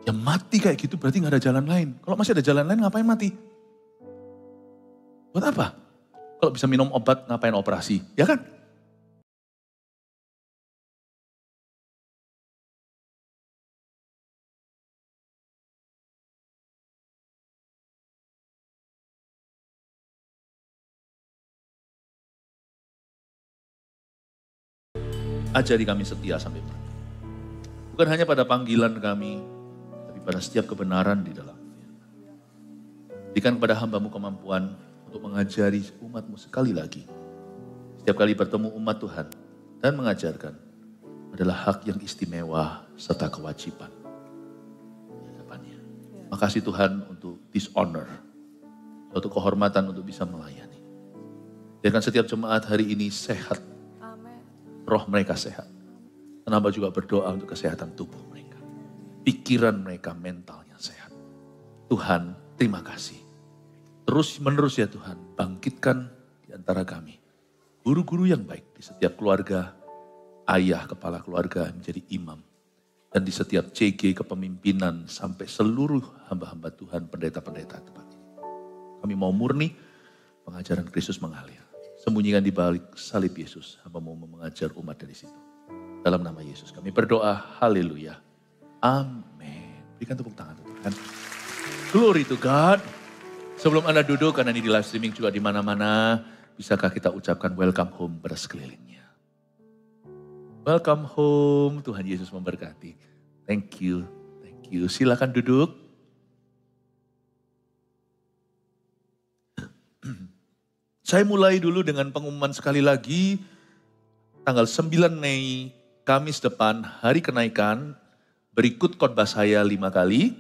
Ya mati kayak gitu berarti gak ada jalan lain. Kalau masih ada jalan lain ngapain mati? Buat apa? Kalau bisa minum obat ngapain operasi? Ya kan? Ajari kami setia sampai mati. Bukan hanya pada panggilan kami, tapi pada setiap kebenaran di dalam firman. Berikan kepada hamba-Mu kemampuan untuk mengajari umat-Mu sekali lagi. Setiap kali bertemu umat Tuhan dan mengajarkan adalah hak yang istimewa serta kewajiban di hadapannya. Makasih Tuhan untuk this honor, suatu kehormatan untuk bisa melayani. Biarkan setiap jemaat hari ini sehat, roh mereka sehat. Dan hamba juga berdoa untuk kesehatan tubuh mereka. Pikiran mereka, mentalnya sehat. Tuhan, terima kasih. Terus menerus ya Tuhan, bangkitkan di antara kami. Guru-guru yang baik di setiap keluarga, ayah kepala keluarga menjadi imam. Dan di setiap CG kepemimpinan sampai seluruh hamba-hamba Tuhan, pendeta-pendeta tempat ini. Kami mau murni, pengajaran Kristus mengalir. Sembunyikan di balik salib Yesus, hamba mau mengajar umat dari situ. Dalam nama Yesus kami berdoa, haleluya. Amin. Berikan tepuk tangan untuk Tuhan. Glory to God. Sebelum Anda duduk, karena ini di live streaming juga di mana-mana, bisakah kita ucapkan welcome home pada sekelilingnya. Welcome home, Tuhan Yesus memberkati. Thank you, thank you. Silakan duduk. Saya mulai dulu dengan pengumuman sekali lagi, tanggal 9 Mei, Kamis depan, hari kenaikan, berikut khotbah saya 5 kali.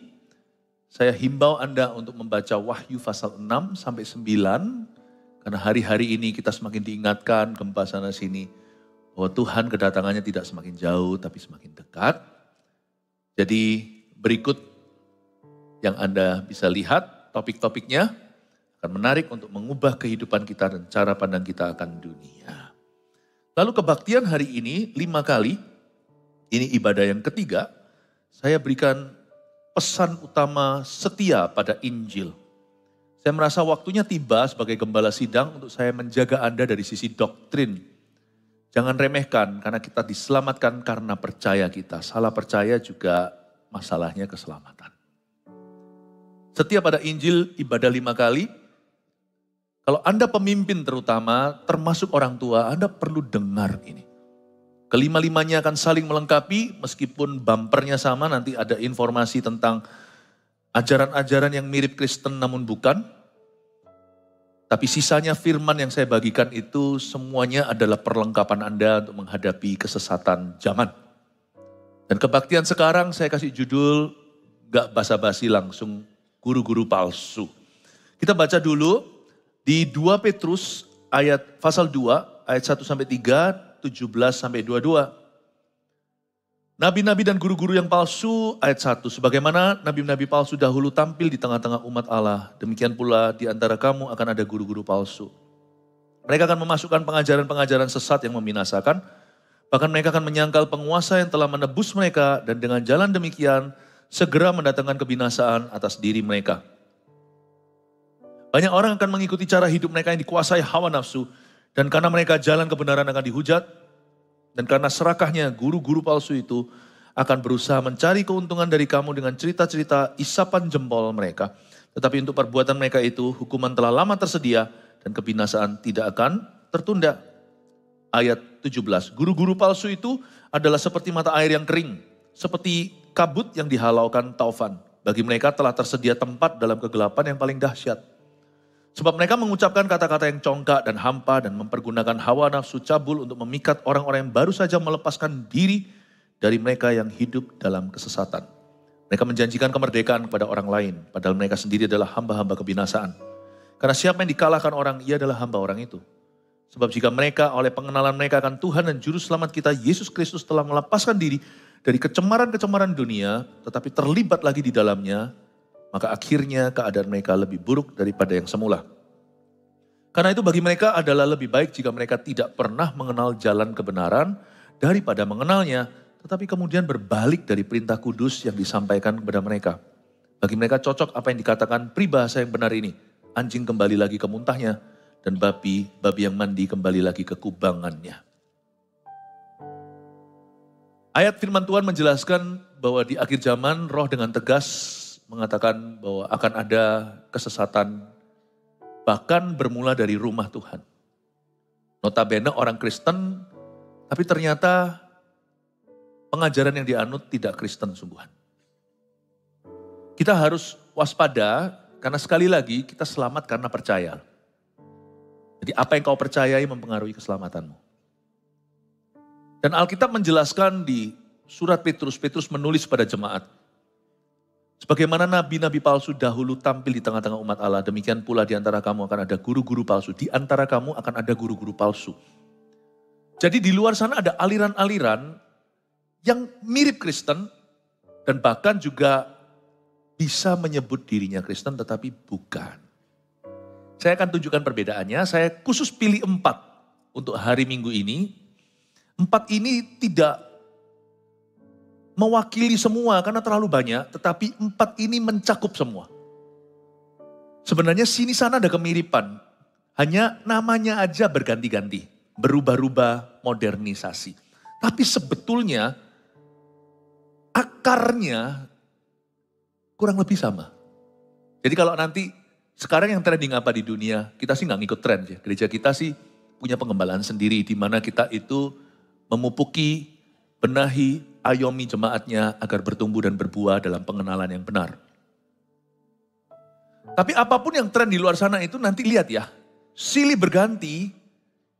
Saya himbau Anda untuk membaca Wahyu pasal 6 sampai 9, karena hari-hari ini kita semakin diingatkan gempa sana sini, bahwa Tuhan kedatangannya tidak semakin jauh, tapi semakin dekat. Jadi berikut yang Anda bisa lihat, topik-topiknya akan menarik untuk mengubah kehidupan kita dan cara pandang kita akan dunia. Lalu kebaktian hari ini 5 kali, ini ibadah yang ketiga, saya berikan pesan utama setia pada Injil. Saya merasa waktunya tiba sebagai gembala sidang untuk saya menjaga Anda dari sisi doktrin. Jangan remehkan karena kita diselamatkan karena percaya kita. Salah percaya juga masalahnya keselamatan. Setia pada Injil ibadah 5 kali. Kalau Anda pemimpin terutama, termasuk orang tua, Anda perlu dengar ini. Kelima-limanya akan saling melengkapi, meskipun bumpernya sama, nanti ada informasi tentang ajaran-ajaran yang mirip Kristen namun bukan. Tapi sisanya firman yang saya bagikan itu semuanya adalah perlengkapan Anda untuk menghadapi kesesatan zaman. Dan kebaktian sekarang saya kasih judul, gak basa-basi langsung, guru-guru palsu. Kita baca dulu. Di 2 Petrus ayat pasal 2 ayat 1 sampai 3, 17 sampai 22. Nabi-nabi dan guru-guru yang palsu ayat 1. Sebagaimana nabi-nabi palsu dahulu tampil di tengah-tengah umat Allah, demikian pula di antara kamu akan ada guru-guru palsu. Mereka akan memasukkan pengajaran-pengajaran sesat yang membinasakan, bahkan mereka akan menyangkal penguasa yang telah menebus mereka dan dengan jalan demikian segera mendatangkan kebinasaan atas diri mereka. Banyak orang akan mengikuti cara hidup mereka yang dikuasai hawa nafsu. Dan karena mereka jalan kebenaran akan dihujat. Dan karena serakahnya guru-guru palsu itu akan berusaha mencari keuntungan dari kamu dengan cerita-cerita isapan jempol mereka. Tetapi untuk perbuatan mereka itu hukuman telah lama tersedia dan kebinasaan tidak akan tertunda. Ayat 17, guru-guru palsu itu adalah seperti mata air yang kering. Seperti kabut yang dihalaukan taufan. Bagi mereka telah tersedia tempat dalam kegelapan yang paling dahsyat. Sebab mereka mengucapkan kata-kata yang congkak dan hampa dan mempergunakan hawa nafsu cabul untuk memikat orang-orang yang baru saja melepaskan diri dari mereka yang hidup dalam kesesatan. Mereka menjanjikan kemerdekaan kepada orang lain, padahal mereka sendiri adalah hamba-hamba kebinasaan. Karena siapa yang dikalahkan orang, ia adalah hamba orang itu. Sebab jika mereka oleh pengenalan mereka akan Tuhan dan Juru Selamat kita, Yesus Kristus telah melepaskan diri dari kecemaran-kecemaran dunia, tetapi terlibat lagi di dalamnya, maka akhirnya keadaan mereka lebih buruk daripada yang semula. Karena itu bagi mereka adalah lebih baik jika mereka tidak pernah mengenal jalan kebenaran daripada mengenalnya, tetapi kemudian berbalik dari perintah kudus yang disampaikan kepada mereka. Bagi mereka cocok apa yang dikatakan peribahasa yang benar ini. Anjing kembali lagi ke muntahnya, dan babi yang mandi kembali lagi ke kubangannya. Ayat firman Tuhan menjelaskan bahwa di akhir zaman roh dengan tegas mengatakan bahwa akan ada kesesatan, bahkan bermula dari rumah Tuhan. Notabene orang Kristen, tapi ternyata pengajaran yang dianut tidak Kristen sungguhan. Kita harus waspada karena sekali lagi kita selamat karena percaya. Jadi apa yang kau percayai mempengaruhi keselamatanmu. Dan Alkitab menjelaskan di surat Petrus menulis pada jemaat. Sebagaimana nabi-nabi palsu dahulu tampil di tengah-tengah umat Allah, demikian pula di antara kamu akan ada guru-guru palsu. Di antara kamu akan ada guru-guru palsu. Jadi di luar sana ada aliran-aliran yang mirip Kristen dan bahkan juga bisa menyebut dirinya Kristen tetapi bukan. Saya akan tunjukkan perbedaannya, saya khusus pilih 4 untuk hari Minggu ini. 4 ini tidak mewakili semua karena terlalu banyak, tetapi 4 ini mencakup semua. Sebenarnya sini sana ada kemiripan, hanya namanya aja berganti-ganti, berubah-ubah, modernisasi. Tapi sebetulnya akarnya kurang lebih sama. Jadi kalau nanti sekarang yang trending apa di dunia, kita sih nggak ngikut tren ya. Gereja kita sih punya pengembalaan sendiri di mana kita itu memupuki, benahi, ayomi jemaatnya agar bertumbuh dan berbuah dalam pengenalan yang benar. Tapi apapun yang tren di luar sana itu nanti lihat ya, silih berganti,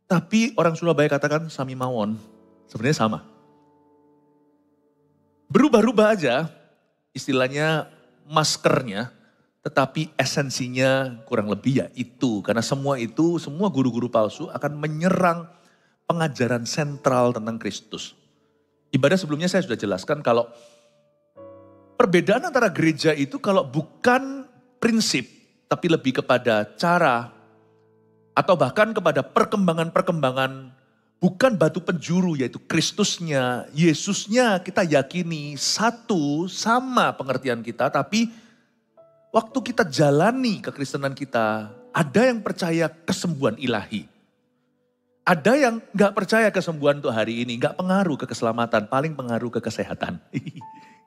tapi orang Surabaya katakan sami mawon, sebenarnya sama. Berubah-ubah aja, istilahnya maskernya, tetapi esensinya kurang lebih ya itu. Karena semua guru-guru palsu akan menyerang pengajaran sentral tentang Kristus. Ibadah sebelumnya saya sudah jelaskan kalau perbedaan antara gereja itu kalau bukan prinsip, tapi lebih kepada cara atau bahkan kepada perkembangan-perkembangan, bukan batu penjuru yaitu Kristusnya, Yesusnya kita yakini satu sama pengertian kita, tapi waktu kita jalani kekristenan kita, ada yang percaya kesembuhan ilahi. Ada yang gak percaya kesembuhan untuk hari ini, gak pengaruh ke keselamatan, paling pengaruh ke kesehatan.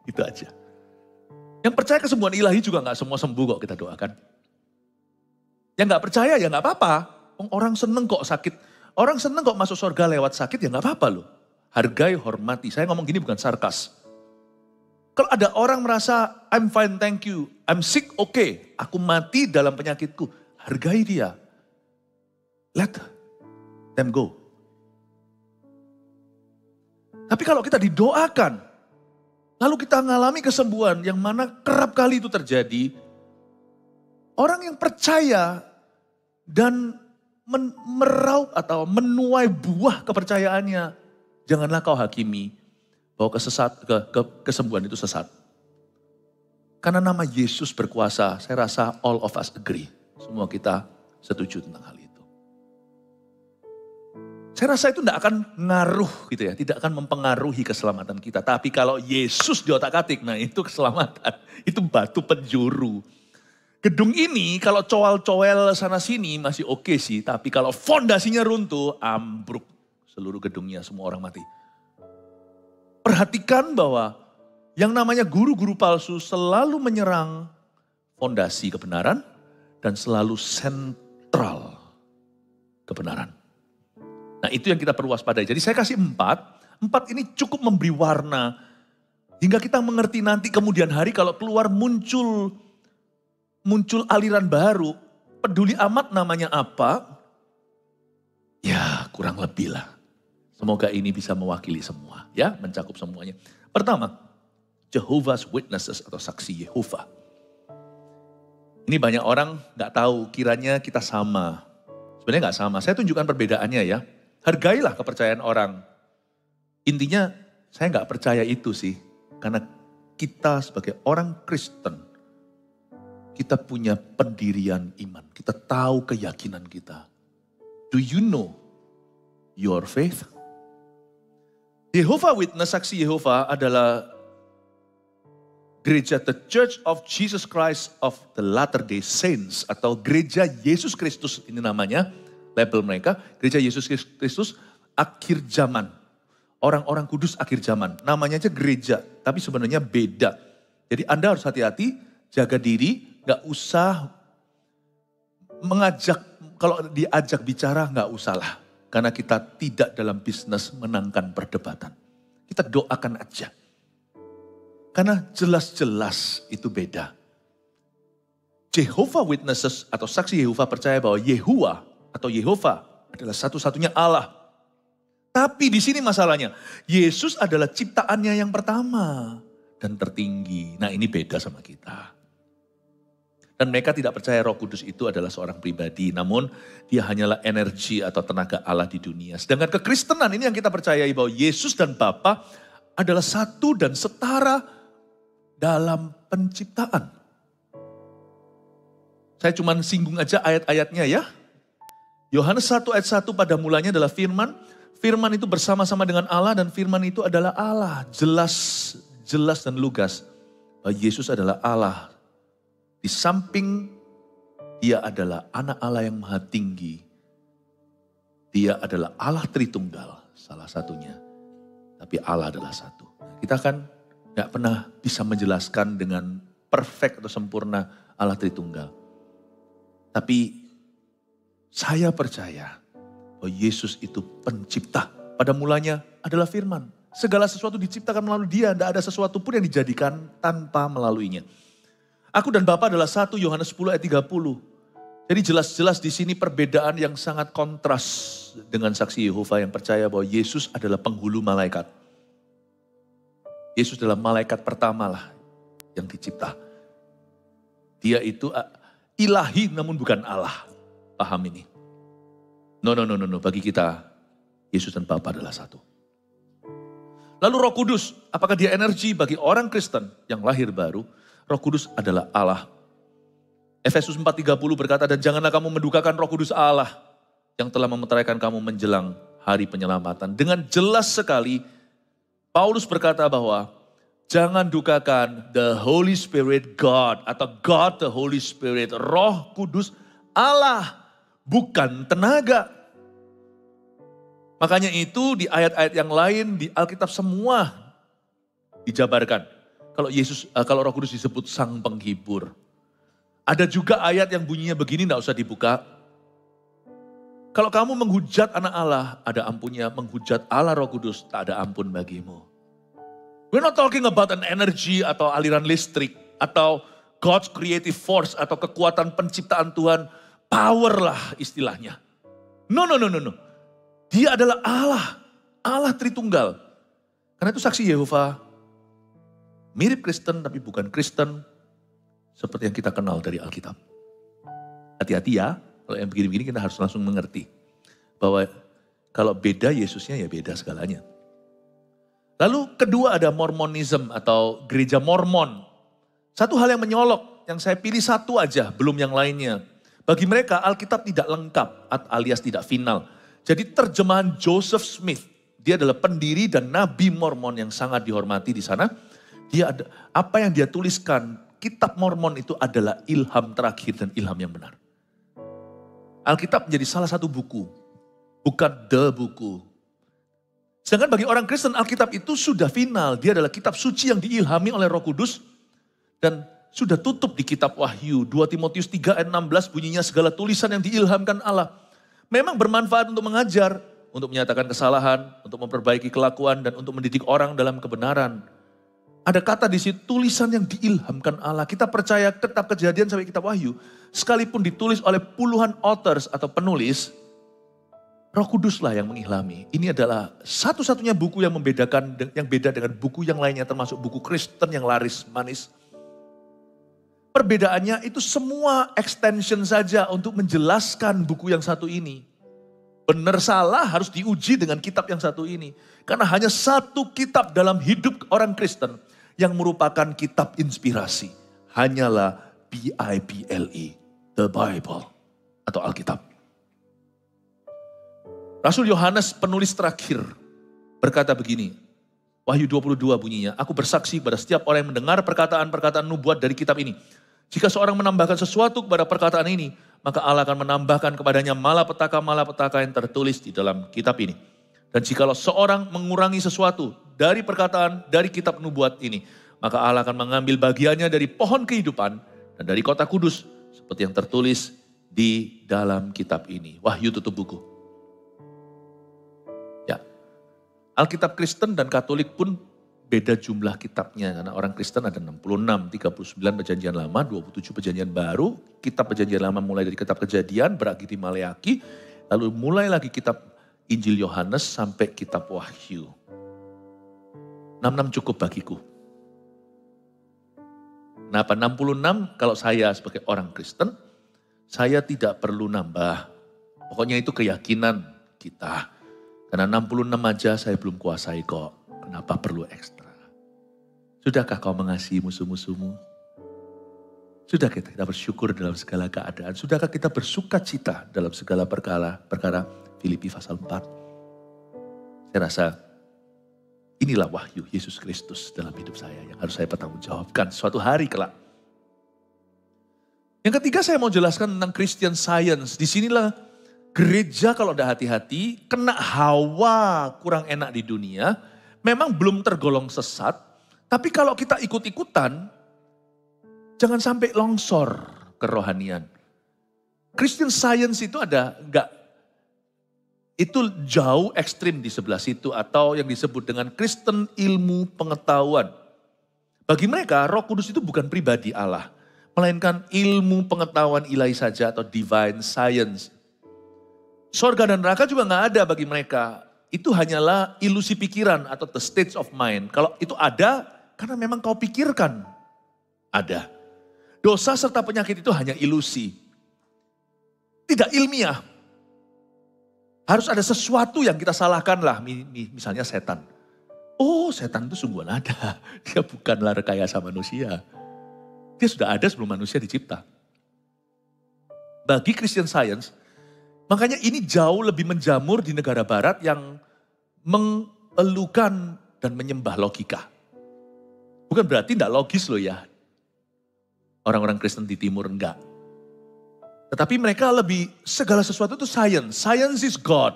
Itu aja. Yang percaya kesembuhan ilahi juga gak semua sembuh kok kita doakan. Yang gak percaya ya gak apa-apa. Orang seneng kok sakit, orang seneng kok masuk surga lewat sakit ya gak apa-apa loh. Hargai, hormati, saya ngomong gini bukan sarkas. Kalau ada orang merasa, I'm fine thank you, I'm sick okay, aku mati dalam penyakitku, hargai dia. Let them go. Tapi kalau kita didoakan, lalu kita mengalami kesembuhan yang mana kerap kali itu terjadi, orang yang percaya dan meraup atau menuai buah kepercayaannya, janganlah kau hakimi bahwa kesembuhan itu sesat. Karena nama Yesus berkuasa, saya rasa all of us agree. Semua kita setuju tentang hal itu. Saya rasa itu tidak akan ngaruh gitu ya, tidak akan mempengaruhi keselamatan kita. Tapi kalau Yesus di otak-atik, nah itu keselamatan, itu batu penjuru. Gedung ini kalau cowel-cowel sana sini masih oke sih, tapi kalau fondasinya runtuh, ambruk seluruh gedungnya, semua orang mati. Perhatikan bahwa yang namanya guru-guru palsu selalu menyerang fondasi kebenaran dan selalu sentral kebenaran. Nah itu yang kita perlu waspadai. Jadi saya kasih 4 ini cukup memberi warna. Hingga kita mengerti nanti kemudian hari kalau keluar muncul aliran baru. Peduli amat namanya apa. Ya kurang lebih lah. Semoga ini bisa mewakili semua. Ya mencakup semuanya. Pertama, Jehovah's Witnesses atau saksi Yehova. Ini banyak orang gak tahu kiranya kita sama. Sebenarnya gak sama. Saya tunjukkan perbedaannya ya. Hargailah kepercayaan orang. Intinya saya gak percaya itu sih. Karena kita sebagai orang Kristen, kita punya pendirian iman. Kita tahu keyakinan kita. Do you know your faith? Jehovah Witness, saksi Yehova adalah gereja The Church of Jesus Christ of the Latter-day Saints atau gereja Yesus Kristus, ini namanya, label mereka, gereja Yesus Kristus akhir zaman. Orang-orang kudus akhir zaman. Namanya aja gereja, tapi sebenarnya beda. Jadi Anda harus hati-hati, jaga diri, gak usah mengajak, kalau diajak bicara gak usahlah. Karena kita tidak dalam bisnis menangkan perdebatan. Kita doakan aja. Karena jelas-jelas itu beda. Jehovah Witnesses atau saksi Yehova percaya bahwa Yehuwa atau Yehova adalah satu-satunya Allah. Tapi di sini masalahnya, Yesus adalah ciptaannya yang pertama dan tertinggi. Nah, ini beda sama kita. Dan mereka tidak percaya Roh Kudus itu adalah seorang pribadi, namun dia hanyalah energi atau tenaga Allah di dunia. Sedangkan kekristenan ini yang kita percayai bahwa Yesus dan Bapa adalah satu dan setara dalam penciptaan. Saya cuma singgung aja ayat-ayatnya ya. Yohanes 1 ayat 1 pada mulanya adalah firman. Firman itu bersama-sama dengan Allah dan firman itu adalah Allah. Jelas dan lugas. Bahwa Yesus adalah Allah. Di samping dia adalah anak Allah yang maha tinggi. Dia adalah Allah Tritunggal salah satunya. Tapi Allah adalah satu. Kita kan gak pernah bisa menjelaskan dengan perfect atau sempurna Allah Tritunggal. Tapi saya percaya bahwa Yesus itu pencipta. Pada mulanya adalah firman. Segala sesuatu diciptakan melalui dia. Tidak ada sesuatu pun yang dijadikan tanpa melaluinya. Aku dan Bapa adalah satu, Yohanes 10 ayat 30. Jadi jelas-jelas di sini perbedaan yang sangat kontras dengan saksi Yehova yang percaya bahwa Yesus adalah penghulu malaikat. Yesus adalah malaikat pertama lah yang dicipta. Dia itu ilahi namun bukan Allah. Paham ini? No. Bagi kita, Yesus dan Bapa adalah satu. Lalu Roh Kudus, apakah dia energi bagi orang Kristen yang lahir baru? Roh Kudus adalah Allah. Efesus 4:30 berkata, dan janganlah kamu mendukakan Roh Kudus Allah yang telah memeteraikan kamu menjelang hari penyelamatan. Dengan jelas sekali, Paulus berkata bahwa jangan dukakan the Holy Spirit God atau God the Holy Spirit. Roh Kudus Allah, bukan tenaga. Makanya itu di ayat-ayat yang lain di Alkitab semua dijabarkan. Kalau Roh Kudus disebut sang penghibur. Ada juga ayat yang bunyinya begini, tidak usah dibuka. Kalau kamu menghujat anak Allah, ada ampunnya. Menghujat Allah Roh Kudus, tak ada ampun bagimu. We're not talking about an energy atau aliran listrik. Atau God's creative force atau kekuatan penciptaan Tuhan. Power lah istilahnya. No. Dia adalah Allah. Allah Tritunggal. Karena itu saksi Yehova mirip Kristen tapi bukan Kristen seperti yang kita kenal dari Alkitab. Hati-hati ya, kalau yang begini-begini kita harus langsung mengerti. Bahwa kalau beda Yesusnya ya beda segalanya. Lalu kedua ada Mormonism atau gereja Mormon. Satu hal yang menyolok, yang saya pilih satu aja, belum yang lainnya. Bagi mereka Alkitab tidak lengkap alias tidak final. Jadi terjemahan Joseph Smith, dia adalah pendiri dan nabi Mormon yang sangat dihormati di sana. Apa yang dia tuliskan, kitab Mormon itu adalah ilham terakhir dan ilham yang benar. Alkitab menjadi salah satu buku, bukan the buku. Sedangkan bagi orang Kristen, Alkitab itu sudah final. Dia adalah kitab suci yang diilhami oleh Roh Kudus dan sudah tutup di kitab Wahyu. 2 Timotius 3 ayat 16 bunyinya segala tulisan yang diilhamkan Allah. Memang bermanfaat untuk mengajar, untuk menyatakan kesalahan, untuk memperbaiki kelakuan dan untuk mendidik orang dalam kebenaran. Ada kata di situ tulisan yang diilhamkan Allah. Kita percaya kitab Kejadian sampai kitab Wahyu. Sekalipun ditulis oleh puluhan authors atau penulis, Roh Kuduslah yang mengilhami. Ini adalah satu-satunya buku yang membedakan, yang beda dengan buku yang lainnya termasuk buku Kristen yang laris manis. Perbedaannya itu semua extension saja untuk menjelaskan buku yang satu ini. Benar salah harus diuji dengan kitab yang satu ini. Karena hanya satu kitab dalam hidup orang Kristen yang merupakan kitab inspirasi. Hanyalah Bible, the Bible atau Alkitab. Rasul Yohanes penulis terakhir berkata begini, Wahyu 22 bunyinya, aku bersaksi kepada setiap orang yang mendengar perkataan-perkataan nubuat dari kitab ini. Jika seorang menambahkan sesuatu kepada perkataan ini, maka Allah akan menambahkan kepadanya malapetaka-malapetaka yang tertulis di dalam kitab ini. Dan jikalau seorang mengurangi sesuatu dari perkataan dari kitab nubuat ini, maka Allah akan mengambil bagiannya dari pohon kehidupan dan dari kota kudus, seperti yang tertulis di dalam kitab ini. Wahyu tutup buku. Ya, Alkitab Kristen dan Katolik pun beda jumlah kitabnya. Karena orang Kristen ada 66, 39 perjanjian lama, 27 perjanjian baru. Kitab perjanjian lama mulai dari kitab Kejadian, berakhir di Maleaki. Lalu mulai lagi kitab Injil Yohanes sampai kitab Wahyu. 66 cukup bagiku. Kenapa 66? Kalau saya sebagai orang Kristen, saya tidak perlu nambah. Pokoknya itu keyakinan kita. Karena 66 aja saya belum kuasai kok. Kenapa perlu ekstra? Sudahkah kau mengasihi musuh-musuhmu? Sudahkah kita bersyukur dalam segala keadaan? Sudahkah kita bersuka cita dalam segala perkara? Filipi pasal 4. Saya rasa inilah wahyu Yesus Kristus dalam hidup saya yang harus saya pertanggungjawabkan suatu hari kelak. Yang ketiga saya mau jelaskan tentang Christian Science. Disinilah gereja kalau ada hati-hati kena hawa kurang enak di dunia. Memang belum tergolong sesat. Tapi kalau kita ikut-ikutan, jangan sampai longsor kerohanian. Christian Science itu itu jauh ekstrim di sebelah situ atau yang disebut dengan Kristen ilmu pengetahuan. Bagi mereka Roh Kudus itu bukan pribadi Allah, melainkan ilmu pengetahuan ilahi saja atau divine science. Sorga dan neraka juga nggak ada bagi mereka. Itu hanyalah ilusi pikiran atau the states of mind. Kalau itu ada karena memang kau pikirkan ada. Dosa serta penyakit itu hanya ilusi. Tidak ilmiah. Harus ada sesuatu yang kita salahkan lah, misalnya setan. Oh, setan itu sungguhan ada. Dia bukanlah rekayasa manusia. Dia sudah ada sebelum manusia dicipta. Bagi Christian Science, makanya ini jauh lebih menjamur di negara barat yang mengeluhkan dan menyembah logika. Bukan berarti tidak logis loh ya. Orang-orang Kristen di timur enggak. Tetapi mereka lebih segala sesuatu itu science. Science is God.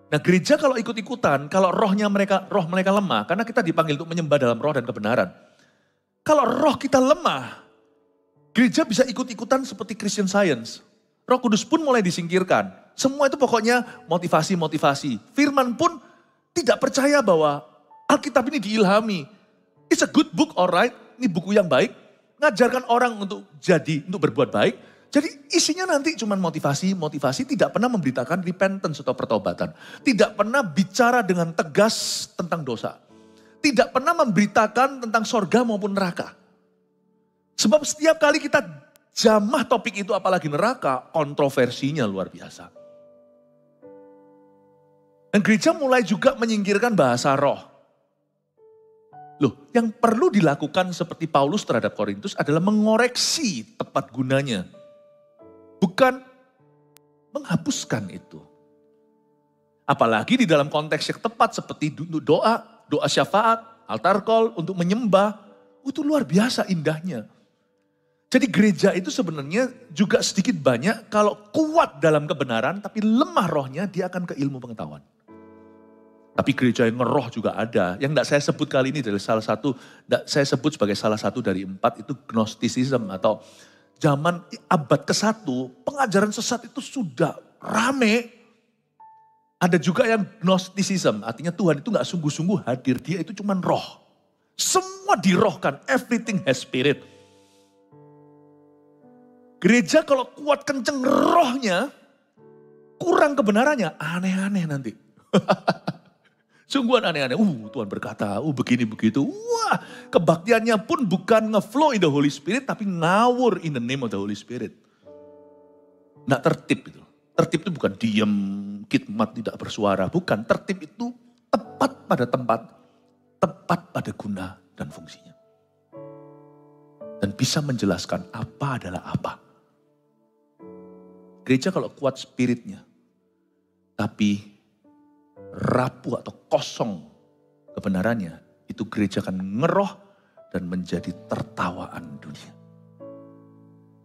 Nah gereja kalau ikut-ikutan, kalau roh mereka lemah. Karena kita dipanggil untuk menyembah dalam roh dan kebenaran. Kalau roh kita lemah, gereja bisa ikut-ikutan seperti Christian Science. Roh Kudus pun mulai disingkirkan. Semua itu pokoknya motivasi-motivasi. Firman pun tidak percaya bahwa Alkitab ini diilhami. It's a good book, alright. Ini buku yang baik. Ngajarkan orang untuk berbuat baik. Jadi isinya nanti cuma motivasi, tidak pernah memberitakan repentance atau pertobatan. Tidak pernah bicara dengan tegas tentang dosa. Tidak pernah memberitakan tentang sorga maupun neraka. Sebab setiap kali kita jamah topik itu apalagi neraka, kontroversinya luar biasa. Dan gereja mulai juga menyingkirkan bahasa roh. Loh, yang perlu dilakukan seperti Paulus terhadap Korintus adalah mengoreksi tepat gunanya. Bukan menghapuskan itu. Apalagi di dalam konteks yang tepat seperti doa syafaat, altar call untuk menyembah. Itu luar biasa indahnya. Jadi gereja itu sebenarnya juga sedikit banyak kalau kuat dalam kebenaran tapi lemah rohnya dia akan ke ilmu pengetahuan. Tapi gereja yang ngeroh juga ada. Yang tidak saya sebut kali ini dari saya sebut sebagai salah satu dari 4 itu Gnosticism atau zaman abad ke-1, pengajaran sesat itu sudah rame. Ada juga yang Gnosticism, artinya Tuhan itu gak sungguh-sungguh hadir, dia itu cuma roh. Semua dirohkan, everything has spirit. Gereja kalau kuat kenceng rohnya, kurang kebenarannya, aneh-aneh nanti. Sungguhan aneh-aneh, Tuhan berkata, begini begitu. Wah, kebaktiannya pun bukan ngeflow in the Holy Spirit, tapi ngawur in the name of the Holy Spirit. Nggak tertib itu. Tertib itu bukan diam, khidmat tidak bersuara. Bukan, tertib itu tepat pada tempat, tepat pada guna dan fungsinya. Dan bisa menjelaskan apa adalah apa. Gereja kalau kuat spiritnya, tapi rapuh atau kosong kebenarannya, itu gereja akan ngeroh dan menjadi tertawaan dunia.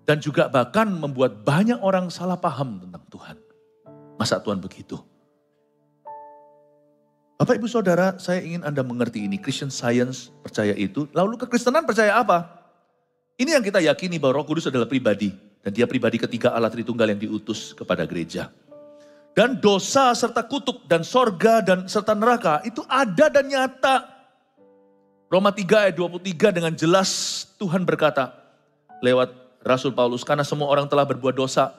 Dan juga bahkan membuat banyak orang salah paham tentang Tuhan. Masa Tuhan begitu? Bapak Ibu Saudara, saya ingin Anda mengerti ini. Christian Science percaya itu. Lalu kekristenan percaya apa? Ini yang kita yakini bahwa Roh Kudus adalah pribadi. Dan dia pribadi ketiga Allah Tritunggal yang diutus kepada gereja. Dan dosa serta kutuk dan sorga dan serta neraka itu ada dan nyata. Roma 3 ayat 23 dengan jelas Tuhan berkata lewat Rasul Paulus, karena semua orang telah berbuat dosa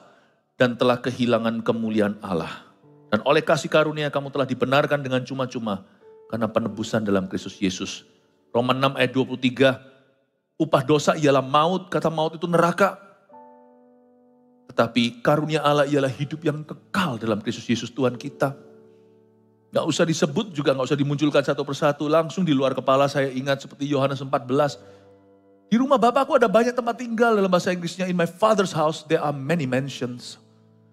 dan telah kehilangan kemuliaan Allah. Dan oleh kasih karunia kamu telah dibenarkan dengan cuma-cuma karena penebusan dalam Kristus Yesus. Roma 6 ayat 23, upah dosa ialah maut, kata maut itu neraka. Tetapi karunia Allah ialah hidup yang kekal dalam Kristus Yesus Tuhan kita. Gak usah disebut juga, gak usah dimunculkan satu persatu. Langsung di luar kepala saya ingat seperti Yohanes 14. Di rumah Bapakku ada banyak tempat tinggal, dalam bahasa Inggrisnya, in my father's house there are many mansions.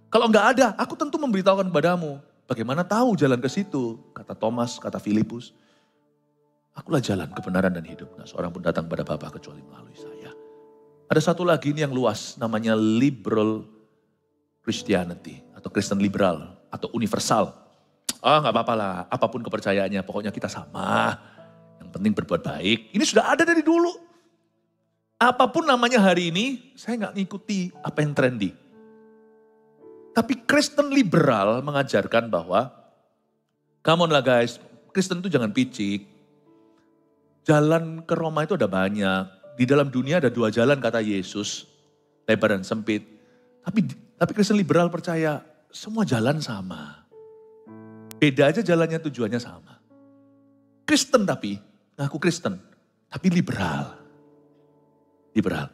Kalau enggak ada, aku tentu memberitahukan kepadamu. Bagaimana tahu jalan ke situ? Kata Thomas, kata Filipus. Akulah jalan, kebenaran dan hidup. Nah, seorang pun datang pada Bapa kecuali melalui saya. Ada satu lagi ini yang luas, namanya liberal Christianity. Atau Kristen liberal, atau universal. Enggak apa-apa lah, apapun kepercayaannya, pokoknya kita sama. Yang penting berbuat baik. Ini sudah ada dari dulu. Apapun namanya hari ini, saya enggak ngikuti apa yang trendy. Tapi Kristen liberal mengajarkan bahwa, come on lah guys, Kristen itu jangan picik. Jalan ke Roma itu ada banyak. Di dalam dunia ada 2 jalan kata Yesus, lebar dan sempit. Tapi Kristen liberal percaya semua jalan sama. Beda aja jalannya, tujuannya sama. Kristen tapi, ngaku Kristen, tapi liberal. Liberal.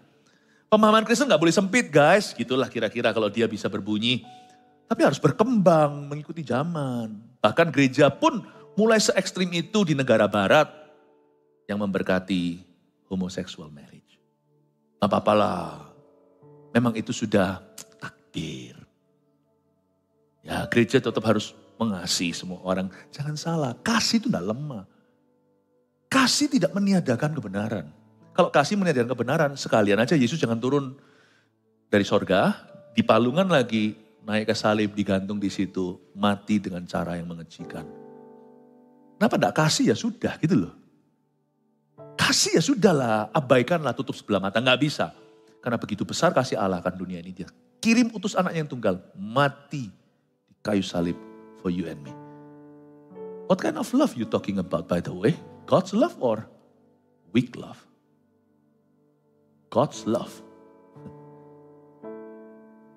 Pemahaman Kristen gak boleh sempit guys, gitulah kira-kira kalau dia bisa berbunyi. Tapi harus berkembang, mengikuti zaman. Bahkan gereja pun mulai se-ekstrim itu di negara barat yang memberkati homosexual marriage. Gak apa-apalah, memang itu sudah takdir. Ya gereja tetap harus mengasihi semua orang. Jangan salah, kasih itu gak lemah. Kasih tidak meniadakan kebenaran. Kalau kasih meniadakan kebenaran, sekalian aja Yesus jangan turun dari sorga, dipalungan lagi, naik ke salib, digantung di situ, mati dengan cara yang mengejutkan. Kenapa enggak kasih ya sudah gitu loh. Kasih ya sudahlah, abaikanlah, tutup sebelah mata, enggak bisa. Karena begitu besar kasih Allah akan dunia ini, dia kirim utus anaknya yang tunggal, mati di kayu salib for you and me. What kind of love you talking about by the way? God's love or weak love? God's love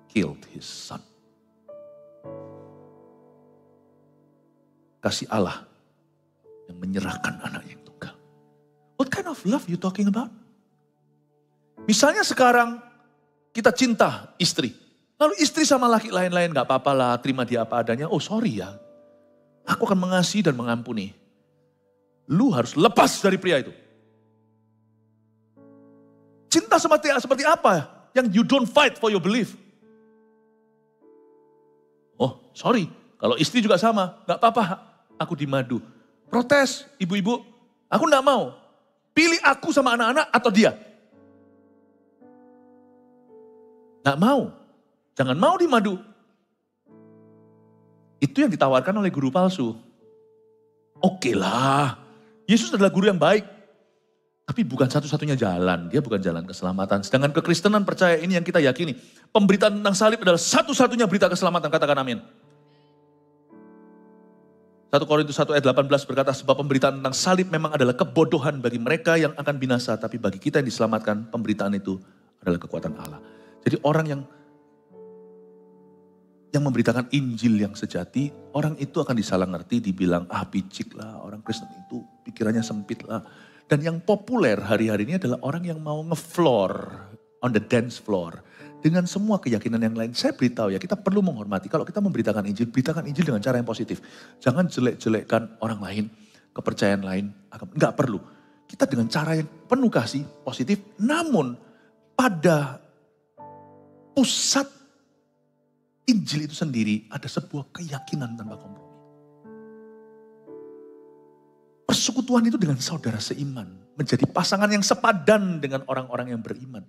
killed his son. Kasih Allah yang menyerahkan anaknya yang tunggal. What kind of love you talking about? Misalnya sekarang kita cinta istri. Lalu istri sama laki lain-lain gak apa-apa lah, terima dia apa adanya. Oh sorry ya, aku akan mengasihi dan mengampuni. Lu harus lepas dari pria itu. Cinta seperti apa yang you don't fight for your belief? Oh sorry, kalau istri juga sama, gak apa-apa aku dimadu. Protes ibu-ibu, aku gak mau. Pilih aku sama anak-anak atau dia. Gak mau, jangan mau dimadu. Itu yang ditawarkan oleh guru palsu. Oke lah, Yesus adalah guru yang baik. Tapi bukan satu-satunya jalan, dia bukan jalan keselamatan. Sedangkan kekristenan percaya ini yang kita yakini. Pemberitaan tentang salib adalah satu-satunya berita keselamatan, katakan amin. 1 Korintus 1 ayat 18 berkata, sebab pemberitaan tentang salib memang adalah kebodohan bagi mereka yang akan binasa. Tapi bagi kita yang diselamatkan, pemberitaan itu adalah kekuatan Allah. Jadi orang yang memberitakan Injil yang sejati, orang itu akan disalah ngerti, dibilang picik lah, orang Kristen itu pikirannya sempit lah. Dan yang populer hari-hari ini adalah orang yang mau nge-floor, on the dance floor. Dengan semua keyakinan yang lain. Saya beritahu ya, kita perlu menghormati. Kalau kita memberitakan Injil, beritakan Injil dengan cara yang positif. Jangan jelek-jelekkan orang lain, kepercayaan lain. Enggak perlu. Kita dengan cara yang penuh kasih, positif. Namun pada pusat Injil itu sendiri ada sebuah keyakinan tanpa kompromi. persekutuan itu dengan saudara seiman. Menjadi pasangan yang sepadan dengan orang-orang yang beriman.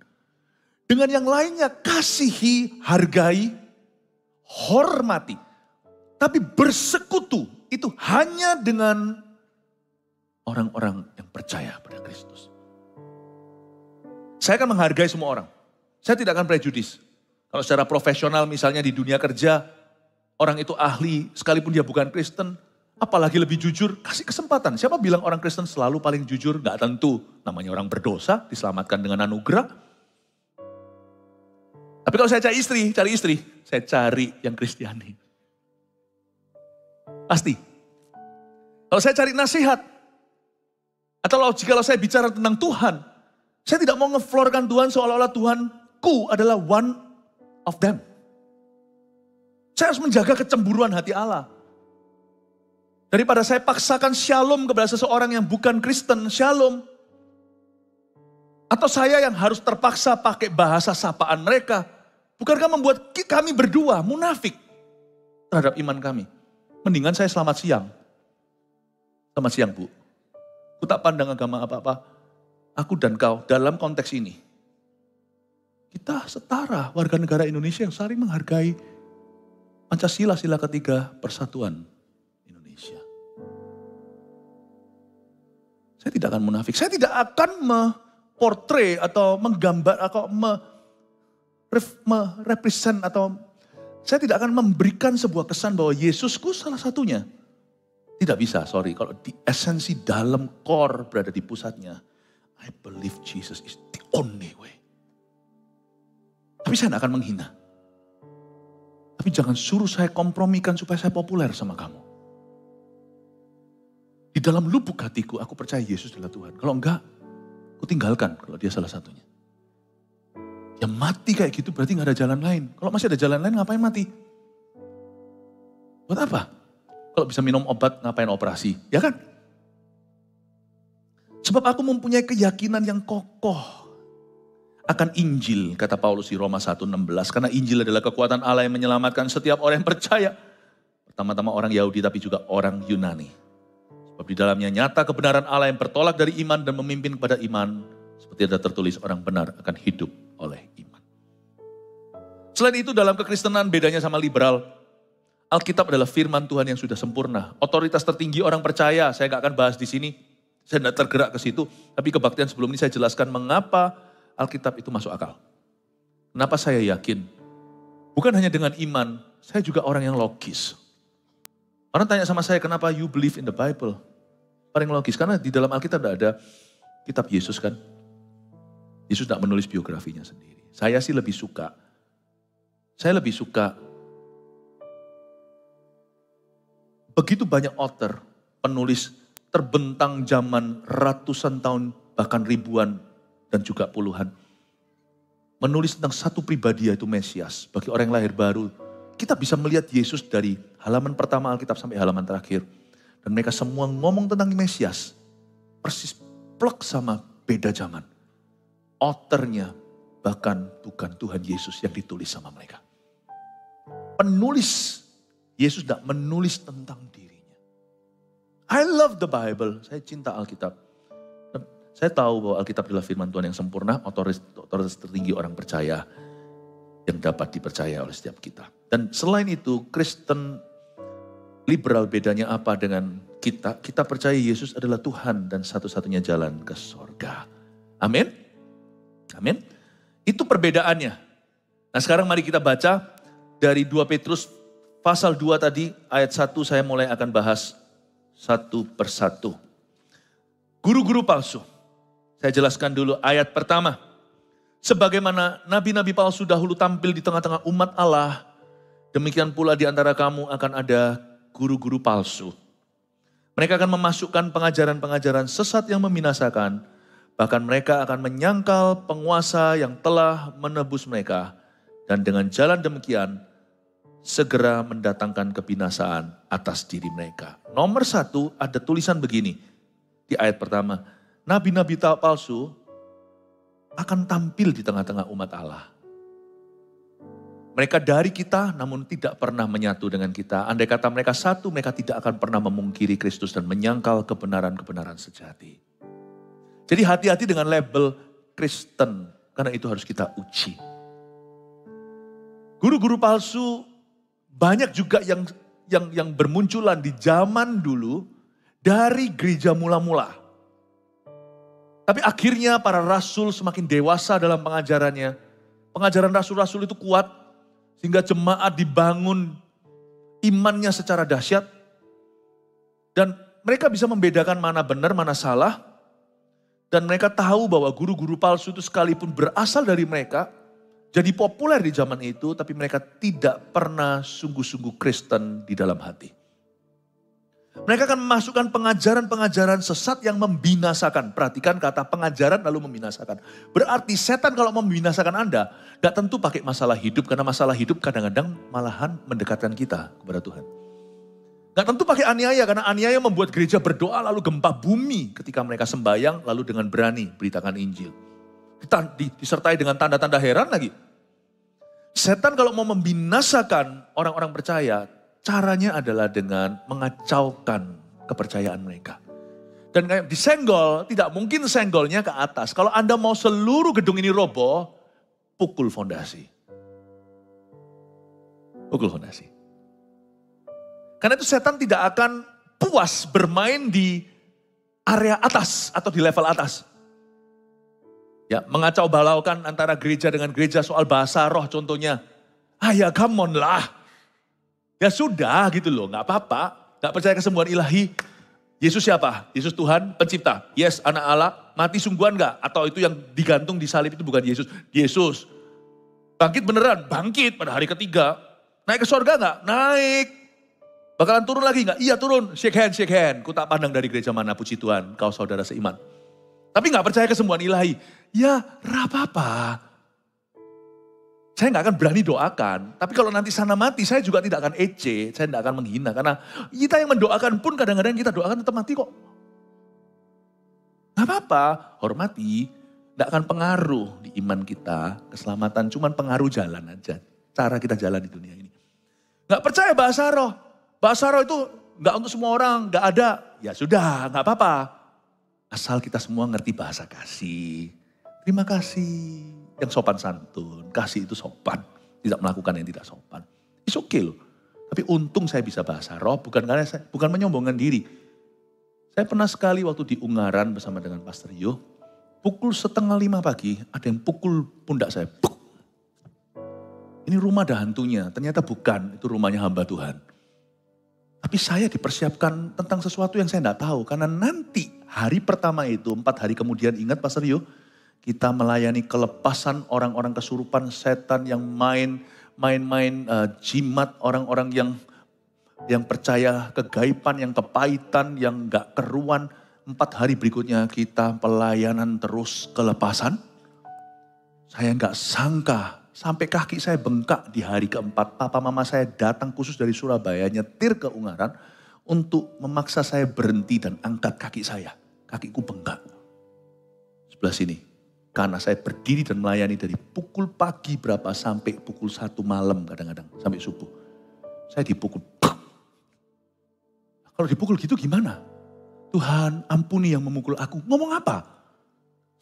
Dengan yang lainnya kasihi, hargai, hormati. Tapi bersekutu itu hanya dengan orang-orang yang percaya pada Kristus. Saya akan menghargai semua orang. Saya tidak akan prejudis. Kalau secara profesional misalnya di dunia kerja, orang itu ahli sekalipun dia bukan Kristen, apalagi lebih jujur, kasih kesempatan. Siapa bilang orang Kristen selalu paling jujur? Gak tentu. Namanya orang berdosa, diselamatkan dengan anugerah. Tapi kalau saya cari istri, saya cari yang Kristiani. Pasti. Kalau saya cari nasihat, atau kalau saya bicara tentang Tuhan, saya tidak mau ngeflorkan Tuhan seolah-olah Tuhanku adalah one of them. Saya harus menjaga kecemburuan hati Allah. Daripada saya paksakan shalom kepada seseorang yang bukan Kristen, shalom. Atau saya yang harus terpaksa pakai bahasa sapaan mereka. Bukankah membuat kami berdua munafik terhadap iman kami? Mendingan saya selamat siang. Selamat siang Bu. Aku tak pandang agama apa-apa. Aku dan kau dalam konteks ini. Kita setara warga negara Indonesia yang saling menghargai Pancasila, sila ketiga, persatuan Indonesia. Saya tidak akan munafik. Saya tidak akan portray atau menggambar atau merepresent atau saya tidak akan memberikan sebuah kesan bahwa Yesusku salah satunya. Tidak bisa, sorry. Kalau di esensi dalam core berada di pusatnya. I believe Jesus is the only way. Tapi saya tidak akan menghina. Tapi jangan suruh saya kompromikan supaya saya populer sama kamu. Di dalam lubuk hatiku, aku percaya Yesus adalah Tuhan. Kalau enggak, aku tinggalkan kalau dia salah satunya. Ya mati kayak gitu berarti gak ada jalan lain. Kalau masih ada jalan lain ngapain mati? Buat apa? Kalau bisa minum obat ngapain operasi? Ya kan? Sebab aku mempunyai keyakinan yang kokoh akan Injil, kata Paulus di Roma 1:16. Karena Injil adalah kekuatan Allah yang menyelamatkan setiap orang yang percaya. Pertama-tama orang Yahudi tapi juga orang Yunani. Sebab di dalamnya nyata kebenaran Allah yang bertolak dari iman dan memimpin kepada iman. Seperti ada tertulis orang benar akan hidup oleh iman. Selain itu dalam kekristenan bedanya sama liberal. Alkitab adalah firman Tuhan yang sudah sempurna. Otoritas tertinggi orang percaya, saya gak akan bahas di sini. Saya tidak tergerak ke situ. Tapi kebaktian sebelum ini saya jelaskan mengapa Alkitab itu masuk akal. Kenapa saya yakin? Bukan hanya dengan iman, saya juga orang yang logis. Orang tanya sama saya, kenapa you believe in the Bible? Paling logis, karena di dalam Alkitab tidak ada kitab Yesus kan. Yesus tidak menulis biografinya sendiri. Saya lebih suka begitu banyak author, penulis terbentang zaman ratusan tahun, bahkan ribuan dan juga puluhan. Menulis tentang satu pribadi yaitu Mesias. Bagi orang yang lahir baru, kita bisa melihat Yesus dari halaman pertama Alkitab sampai halaman terakhir. Dan mereka semua ngomong tentang Mesias. Persis plek sama beda zaman. Authornya bahkan bukan Tuhan Yesus yang ditulis sama mereka. Penulis Yesus tidak menulis tentang dirinya. I love the Bible. Saya cinta Alkitab. Saya tahu bahwa Alkitab adalah firman Tuhan yang sempurna, otoritas tertinggi orang percaya yang dapat dipercaya oleh setiap kita. Dan selain itu, Kristen liberal bedanya apa dengan kita? Kita percaya Yesus adalah Tuhan dan satu-satunya jalan ke sorga. Amin? Amin? Itu perbedaannya. Nah sekarang mari kita baca dari 2 Petrus pasal 2 tadi, ayat 1 saya mulai akan bahas satu persatu. Guru-guru palsu. Saya jelaskan dulu ayat pertama. Sebagaimana nabi-nabi palsu dahulu tampil di tengah-tengah umat Allah, demikian pula di antara kamu akan ada guru-guru palsu. Mereka akan memasukkan pengajaran-pengajaran sesat yang membinasakan, bahkan mereka akan menyangkal penguasa yang telah menebus mereka, dan dengan jalan demikian, segera mendatangkan kebinasaan atas diri mereka. Nomor 1 ada tulisan begini di ayat pertama. Nabi-nabi palsu akan tampil di tengah-tengah umat Allah. Mereka dari kita namun tidak pernah menyatu dengan kita. Andai kata mereka satu, mereka tidak akan pernah memungkiri Kristus dan menyangkal kebenaran-kebenaran sejati. Jadi hati-hati dengan label Kristen, karena itu harus kita uji. Guru-guru palsu banyak juga yang bermunculan di zaman dulu dari gereja mula-mula. Tapi akhirnya para rasul semakin dewasa dalam pengajarannya. Pengajaran rasul-rasul itu kuat. Sehingga jemaat dibangun imannya secara dahsyat. Dan mereka bisa membedakan mana benar, mana salah. Dan mereka tahu bahwa guru-guru palsu itu sekalipun berasal dari mereka. Jadi populer di zaman itu, tapi mereka tidak pernah sungguh-sungguh Kristen di dalam hati. Mereka akan memasukkan pengajaran-pengajaran sesat yang membinasakan. Perhatikan kata pengajaran lalu membinasakan. Berarti setan kalau membinasakan Anda, gak tentu pakai masalah hidup. Karena masalah hidup kadang-kadang malahan mendekatkan kita kepada Tuhan. Gak tentu pakai aniaya, karena aniaya membuat gereja berdoa lalu gempa bumi ketika mereka sembahyang lalu dengan berani beritakan Injil. Disertai dengan tanda-tanda heran lagi. Setan kalau mau membinasakan orang-orang percaya, caranya adalah dengan mengacaukan kepercayaan mereka. Dan kayak disenggol, tidak mungkin senggolnya ke atas. Kalau Anda mau seluruh gedung ini roboh, pukul fondasi. Pukul fondasi. Karena itu setan tidak akan puas bermain di area atas atau di level atas. Ya, mengacau balaukan antara gereja dengan gereja soal bahasa roh contohnya. Ya come on lah. Ya sudah gitu loh, gak apa-apa. Gak percaya kesembuhan ilahi. Yesus siapa? Yesus Tuhan pencipta. Yes, anak Allah. Mati sungguhan gak? Atau itu yang digantung di salib itu bukan Yesus. Yesus. Bangkit beneran? Bangkit pada hari ketiga. Naik ke surga gak? Naik. Bakalan turun lagi gak? Iya turun. Shake hand, shake hand. Ku tak pandang dari gereja mana, puji Tuhan. Kau saudara seiman. Tapi gak percaya kesembuhan ilahi. Ya, apa-apa. Saya nggak akan berani doakan. Tapi kalau nanti sana mati, saya juga tidak akan ece. Saya tidak akan menghina. Karena kita yang mendoakan pun kadang-kadang kita doakan tetap mati kok. Nggak apa-apa, hormati. Nggak akan pengaruh di iman kita, keselamatan. Cuman pengaruh jalan aja. Cara kita jalan di dunia ini. Nggak percaya bahasa roh. Bahasa roh itu nggak untuk semua orang, nggak ada. Ya sudah, nggak apa-apa. Asal kita semua ngerti bahasa kasih. Terima kasih. Yang sopan santun, kasih itu sopan. Tidak melakukan yang tidak sopan. It's okay loh. Tapi untung saya bisa bahasa roh, bukan menyombongkan diri. Saya pernah sekali waktu di Ungaran bersama dengan Pastor Yo, pukul 4:30 pagi, ada yang pukul pundak saya. Puk. Ini rumah ada hantunya, ternyata bukan, itu rumahnya hamba Tuhan. Tapi saya dipersiapkan tentang sesuatu yang saya tidak tahu, karena nanti hari pertama itu, 4 hari kemudian, ingat Pastor Yo, kita melayani kelepasan orang-orang kesurupan setan yang main jimat, orang-orang yang percaya kegaiban, yang kepahitan, yang gak keruan. 4 hari berikutnya kita pelayanan terus kelepasan. Saya gak sangka, sampai kaki saya bengkak di hari keempat. Papa mama saya datang khusus dari Surabaya, nyetir ke Ungaran untuk memaksa saya berhenti dan angkat kaki saya. Kakiku bengkak. Sebelah sini. Karena saya berdiri dan melayani dari pukul pagi berapa sampai pukul 1 malam kadang-kadang. Sampai subuh. Saya dipukul. Kalau dipukul gitu gimana? Tuhan ampuni yang memukul aku. Ngomong apa?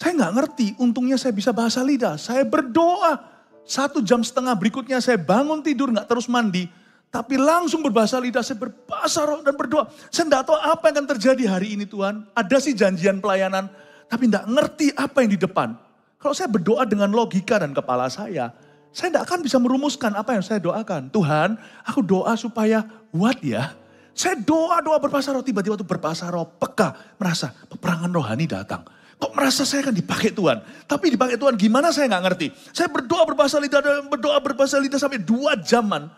Saya gak ngerti. Untungnya saya bisa bahasa lidah. Saya berdoa. 1,5 jam berikutnya saya bangun tidur gak terus mandi. Tapi langsung berbahasa lidah. Saya berbahasa roh dan berdoa. Saya gak tahu apa yang akan terjadi hari ini Tuhan. Ada sih janjian pelayanan. Tapi tidak ngerti apa yang di depan. Kalau saya berdoa dengan logika dan kepala saya tidak akan bisa merumuskan apa yang saya doakan. Tuhan, aku doa supaya what ya? Saya doa berbahasa roh, tiba-tiba waktu berbahasa roh, peka, merasa peperangan rohani datang. Kok merasa saya akan dipakai Tuhan? Tapi dipakai Tuhan gimana saya nggak ngerti. Saya berdoa berbahasa lidah sampai 2 jaman.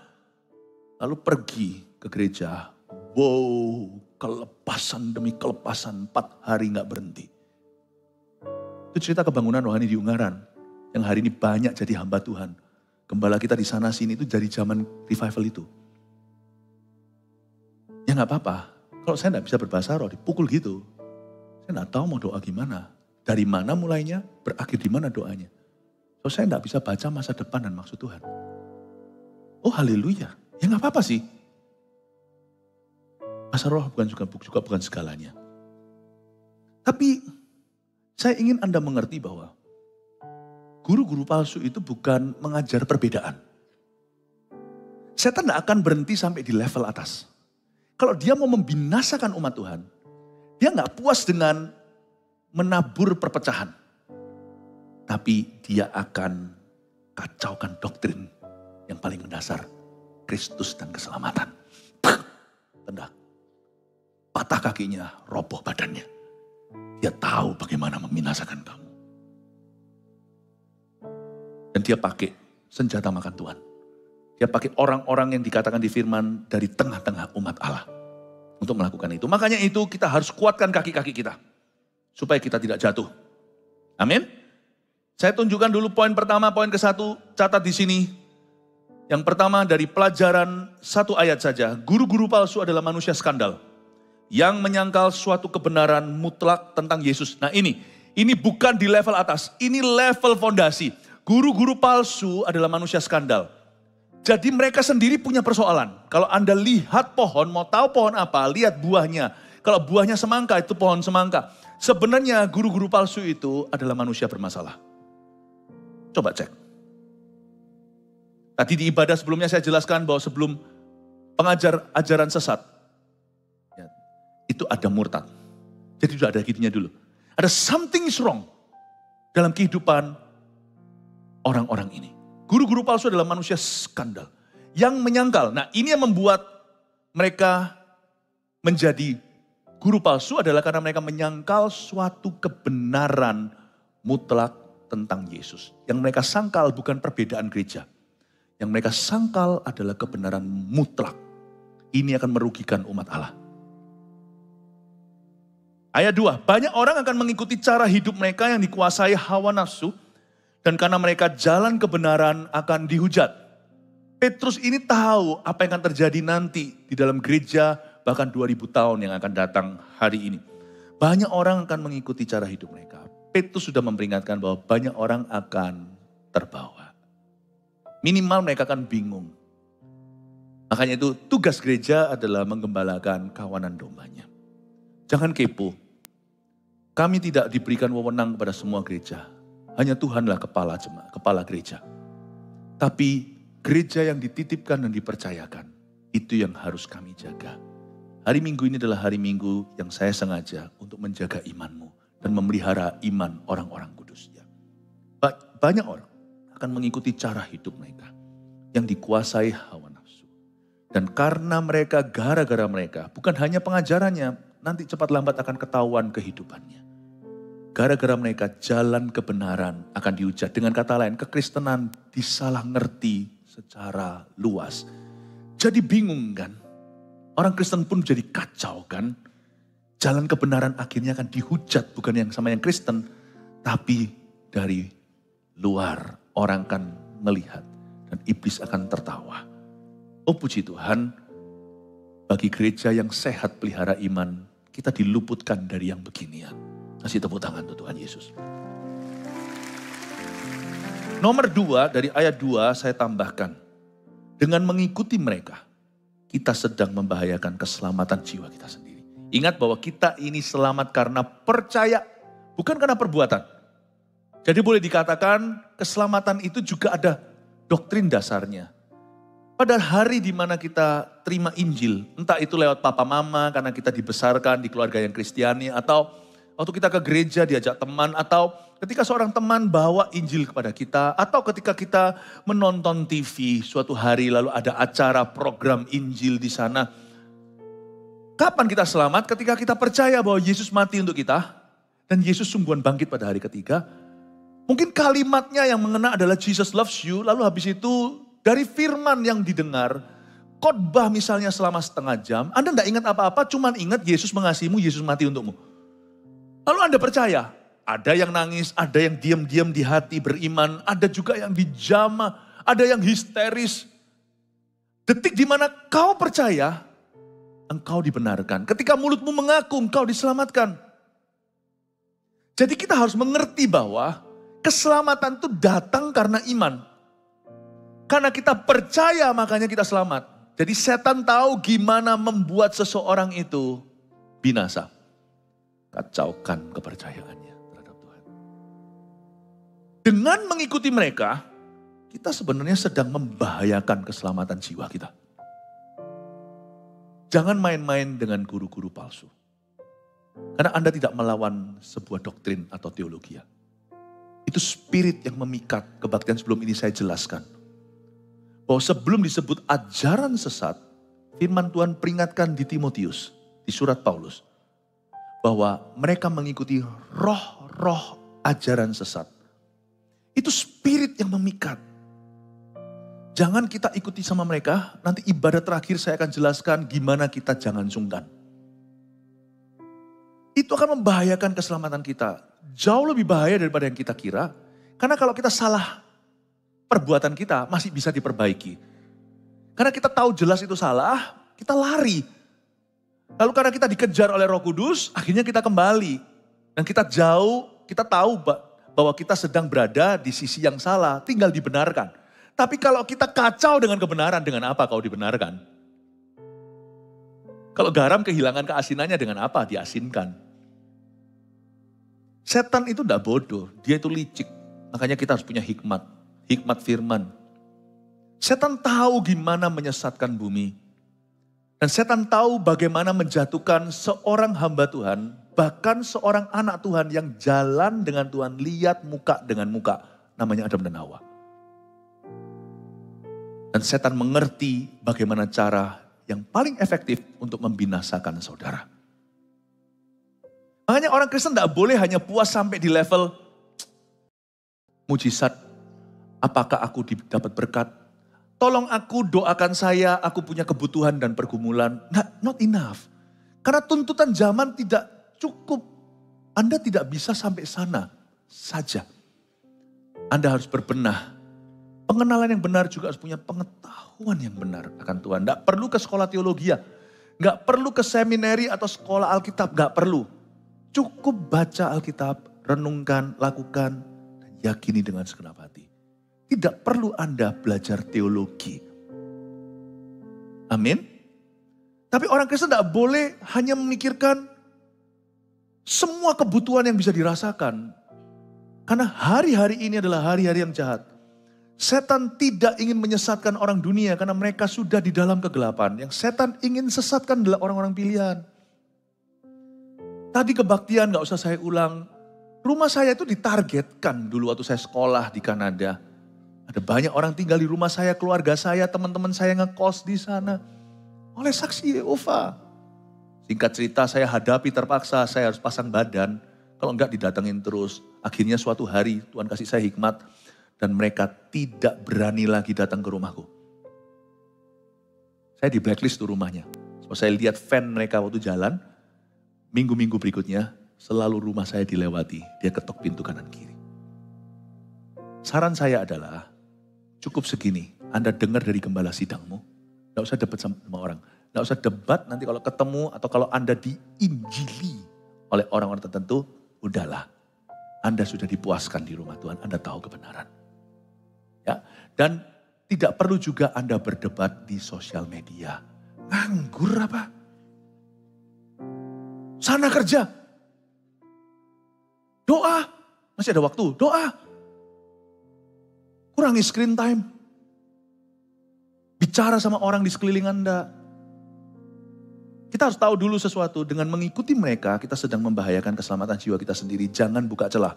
Lalu pergi ke gereja. Wow, kelepasan demi kelepasan 4 hari nggak berhenti. Itu cerita kebangunan rohani di Ungaran. Yang hari ini banyak jadi hamba Tuhan. Gembala kita di sana sini itu dari zaman revival itu. Ya gak apa-apa. Kalau saya gak bisa berbahasa roh, dipukul gitu. Saya gak tahu mau doa gimana. Dari mana mulainya, berakhir di mana doanya. So saya gak bisa baca masa depan dan maksud Tuhan. Oh haleluya, ya gak apa-apa sih. Masa roh juga bukan segalanya. Tapi saya ingin Anda mengerti bahwa guru-guru palsu itu bukan mengajar perbedaan. Setan tidak akan berhenti sampai di level atas. Kalau dia mau membinasakan umat Tuhan, dia gak puas dengan menabur perpecahan. Tapi dia akan kacaukan doktrin yang paling mendasar. Kristus dan keselamatan. Tendang. Patah kakinya, roboh badannya. Dia tahu bagaimana membinasakan kamu. Dan dia pakai senjata makan Tuhan. Dia pakai orang-orang yang dikatakan di firman dari tengah-tengah umat Allah. Untuk melakukan itu. Makanya itu kita harus kuatkan kaki-kaki kita. Supaya kita tidak jatuh. Amin. Saya tunjukkan dulu poin pertama, poin ke-1. Catat di sini. Yang pertama dari pelajaran 1 ayat saja. Guru-guru palsu adalah manusia skandal. Yang menyangkal suatu kebenaran mutlak tentang Yesus. Nah ini bukan di level atas, ini level fondasi. Guru-guru palsu adalah manusia skandal. Jadi mereka sendiri punya persoalan. Kalau Anda lihat pohon, mau tahu pohon apa, lihat buahnya. Kalau buahnya semangka, itu pohon semangka. Sebenarnya guru-guru palsu itu adalah manusia bermasalah. Coba cek. Tadi di ibadah sebelumnya saya jelaskan bahwa sebelum ajaran sesat, itu ada murtad. Jadi sudah ada gitunya dulu. Ada something is wrong dalam kehidupan orang-orang ini. Guru-guru palsu adalah manusia skandal. Yang menyangkal. Nah ini yang membuat mereka menjadi guru palsu adalah karena mereka menyangkal suatu kebenaran mutlak tentang Yesus. Yang mereka sangkal bukan perbedaan gereja. Yang mereka sangkal adalah kebenaran mutlak. Ini akan merugikan umat Allah. Ayat 2, banyak orang akan mengikuti cara hidup mereka yang dikuasai hawa nafsu. Dan karena mereka jalan kebenaran akan dihujat. Petrus ini tahu apa yang akan terjadi nanti di dalam gereja bahkan 2000 tahun yang akan datang hari ini. Banyak orang akan mengikuti cara hidup mereka. Petrus sudah memperingatkan bahwa banyak orang akan terbawa. Minimal mereka akan bingung. Makanya itu tugas gereja adalah menggembalakan kawanan dombanya. Jangan kepo. Kami tidak diberikan wewenang kepada semua gereja. Hanya Tuhanlah kepala gereja. Tapi gereja yang dititipkan dan dipercayakan, itu yang harus kami jaga. Hari Minggu ini adalah hari Minggu yang saya sengaja untuk menjaga imanmu dan memelihara iman orang-orang kudus. Banyak orang akan mengikuti cara hidup mereka yang dikuasai hawa nafsu. Dan karena mereka, gara-gara mereka, bukan hanya pengajarannya, nanti cepat lambat akan ketahuan kehidupannya. Gara-gara mereka jalan kebenaran akan dihujat. Dengan kata lain, kekristenan disalah ngerti secara luas. Jadi bingung kan? Orang Kristen pun jadi kacau kan? Jalan kebenaran akhirnya akan dihujat. Bukan yang sama yang Kristen. Tapi dari luar orang akan melihat. Dan iblis akan tertawa. Oh puji Tuhan, bagi gereja yang sehat pelihara iman, kita diluputkan dari yang beginian. Kasih tepuk tangan untuk Tuhan Yesus. Nomor 2 dari ayat 2 saya tambahkan. Dengan mengikuti mereka, kita sedang membahayakan keselamatan jiwa kita sendiri. Ingat bahwa kita ini selamat karena percaya, bukan karena perbuatan. Jadi boleh dikatakan keselamatan itu juga ada doktrin dasarnya. Pada hari di mana kita terima Injil, entah itu lewat papa mama karena kita dibesarkan di keluarga yang Kristiani, atau waktu kita ke gereja diajak teman, atau ketika seorang teman bawa Injil kepada kita, atau ketika kita menonton TV suatu hari lalu ada acara program Injil di sana. Kapan kita selamat? Ketika kita percaya bahwa Yesus mati untuk kita dan Yesus sungguhan bangkit pada hari ketiga. Mungkin kalimatnya yang mengena adalah Jesus loves you, lalu habis itu dari firman yang didengar, khotbah misalnya selama setengah jam, Anda tidak ingat apa-apa, cuman ingat Yesus mengasihimu, Yesus mati untukmu. Lalu Anda percaya, ada yang nangis, ada yang diam-diam di hati beriman, ada juga yang dijama, ada yang histeris. Detik di mana kau percaya, engkau dibenarkan. Ketika mulutmu mengaku, engkau diselamatkan. Jadi kita harus mengerti bahwa keselamatan itu datang karena iman. Karena kita percaya makanya kita selamat. Jadi setan tahu gimana membuat seseorang itu binasa. Kacaukan kepercayaannya terhadap Tuhan. Dengan mengikuti mereka, kita sebenarnya sedang membahayakan keselamatan jiwa kita. Jangan main-main dengan guru-guru palsu. Karena Anda tidak melawan sebuah doktrin atau teologi. Itu spirit yang memikat. Kebaktian sebelum ini saya jelaskan. Bahwa sebelum disebut ajaran sesat, firman Tuhan peringatkan di Timotius, di surat Paulus, bahwa mereka mengikuti roh-roh ajaran sesat. Itu spirit yang memikat. Jangan kita ikuti sama mereka, nanti ibadah terakhir saya akan jelaskan gimana kita jangan sungkan. Itu akan membahayakan keselamatan kita. Jauh lebih bahaya daripada yang kita kira. Karena kalau kita salah, perbuatan kita masih bisa diperbaiki. Karena kita tahu jelas itu salah, kita lari. Lalu karena kita dikejar oleh Roh Kudus, akhirnya kita kembali. Dan kita jauh, kita tahu bahwa kita sedang berada di sisi yang salah, tinggal dibenarkan. Tapi kalau kita kacau dengan kebenaran, dengan apa kau dibenarkan? Kalau garam kehilangan keasinannya, dengan apa diasinkan? Setan itu tidak bodoh, dia itu licik. Makanya kita harus punya hikmat, hikmat firman. Setan tahu gimana menyesatkan bumi. Dan setan tahu bagaimana menjatuhkan seorang hamba Tuhan, bahkan seorang anak Tuhan yang jalan dengan Tuhan, lihat muka dengan muka, namanya Adam dan Hawa. Dan setan mengerti bagaimana cara yang paling efektif untuk membinasakan saudara. Makanya orang Kristen tidak boleh hanya puas sampai di level mujizat. Apakah aku dapat berkat? Tolong aku, doakan saya, aku punya kebutuhan dan pergumulan. Not enough. Karena tuntutan zaman tidak cukup. Anda tidak bisa sampai sana saja. Anda harus berbenah. Pengenalan yang benar juga harus punya pengetahuan yang benar akan Tuhan. Tidak perlu ke sekolah teologi, nggak perlu ke seminari atau sekolah Alkitab, nggak perlu. Cukup baca Alkitab, renungkan, lakukan, dan yakini dengan segenap hati. Tidak perlu Anda belajar teologi. Amin. Tapi orang Kristen tidak boleh hanya memikirkan semua kebutuhan yang bisa dirasakan. Karena hari-hari ini adalah hari-hari yang jahat. Setan tidak ingin menyesatkan orang dunia karena mereka sudah di dalam kegelapan. Yang setan ingin sesatkan adalah orang-orang pilihan. Tadi kebaktian gak usah saya ulang. Rumah saya itu ditargetkan dulu waktu saya sekolah di Kanada. Ada banyak orang tinggal di rumah saya, keluarga saya, teman-teman saya ngekos di sana. Oleh saksi Yehova. Singkat cerita saya hadapi terpaksa, saya harus pasang badan. Kalau enggak didatengin terus. Akhirnya suatu hari Tuhan kasih saya hikmat. Dan mereka tidak berani lagi datang ke rumahku. Saya di blacklist tuh rumahnya. Sebab saya lihat van mereka waktu jalan. Minggu-minggu berikutnya selalu rumah saya dilewati. Dia ketok pintu kanan kiri. Saran saya adalah cukup segini. Anda dengar dari gembala sidangmu. Gak usah debat sama orang. Gak usah debat nanti kalau ketemu atau kalau Anda diinjili oleh orang-orang tertentu. Udahlah. Anda sudah dipuaskan di rumah Tuhan. Anda tahu kebenaran. Ya, dan tidak perlu juga Anda berdebat di sosial media. Nganggur apa? Sana kerja. Doa. Masih ada waktu. Doa. Kurangi screen time. Bicara sama orang di sekeliling Anda. Kita harus tahu dulu sesuatu. Dengan mengikuti mereka, kita sedang membahayakan keselamatan jiwa kita sendiri. Jangan buka celah.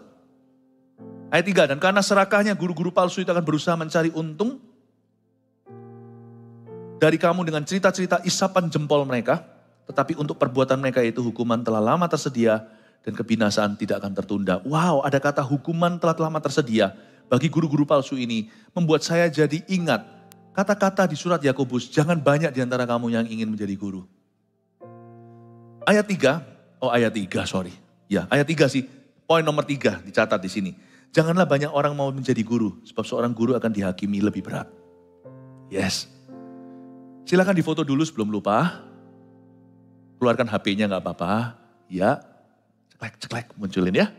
Ayat 3, dan karena serakahnya guru-guru palsu itu akan berusaha mencari untung dari kamu dengan cerita-cerita isapan jempol mereka. Tetapi untuk perbuatan mereka itu hukuman telah lama tersedia dan kebinasaan tidak akan tertunda. Wow, ada kata hukuman telah lama tersedia bagi guru-guru palsu ini. Membuat saya jadi ingat kata-kata di surat Yakobus, jangan banyak di antara kamu yang ingin menjadi guru. Ayat 3, ayat 3 sih, poin nomor 3 dicatat di sini. Janganlah banyak orang mau menjadi guru, sebab seorang guru akan dihakimi lebih berat. Yes. Silakan difoto dulu sebelum lupa. Keluarkan HP-nya gak apa-apa. Ya, ceklek munculin ya.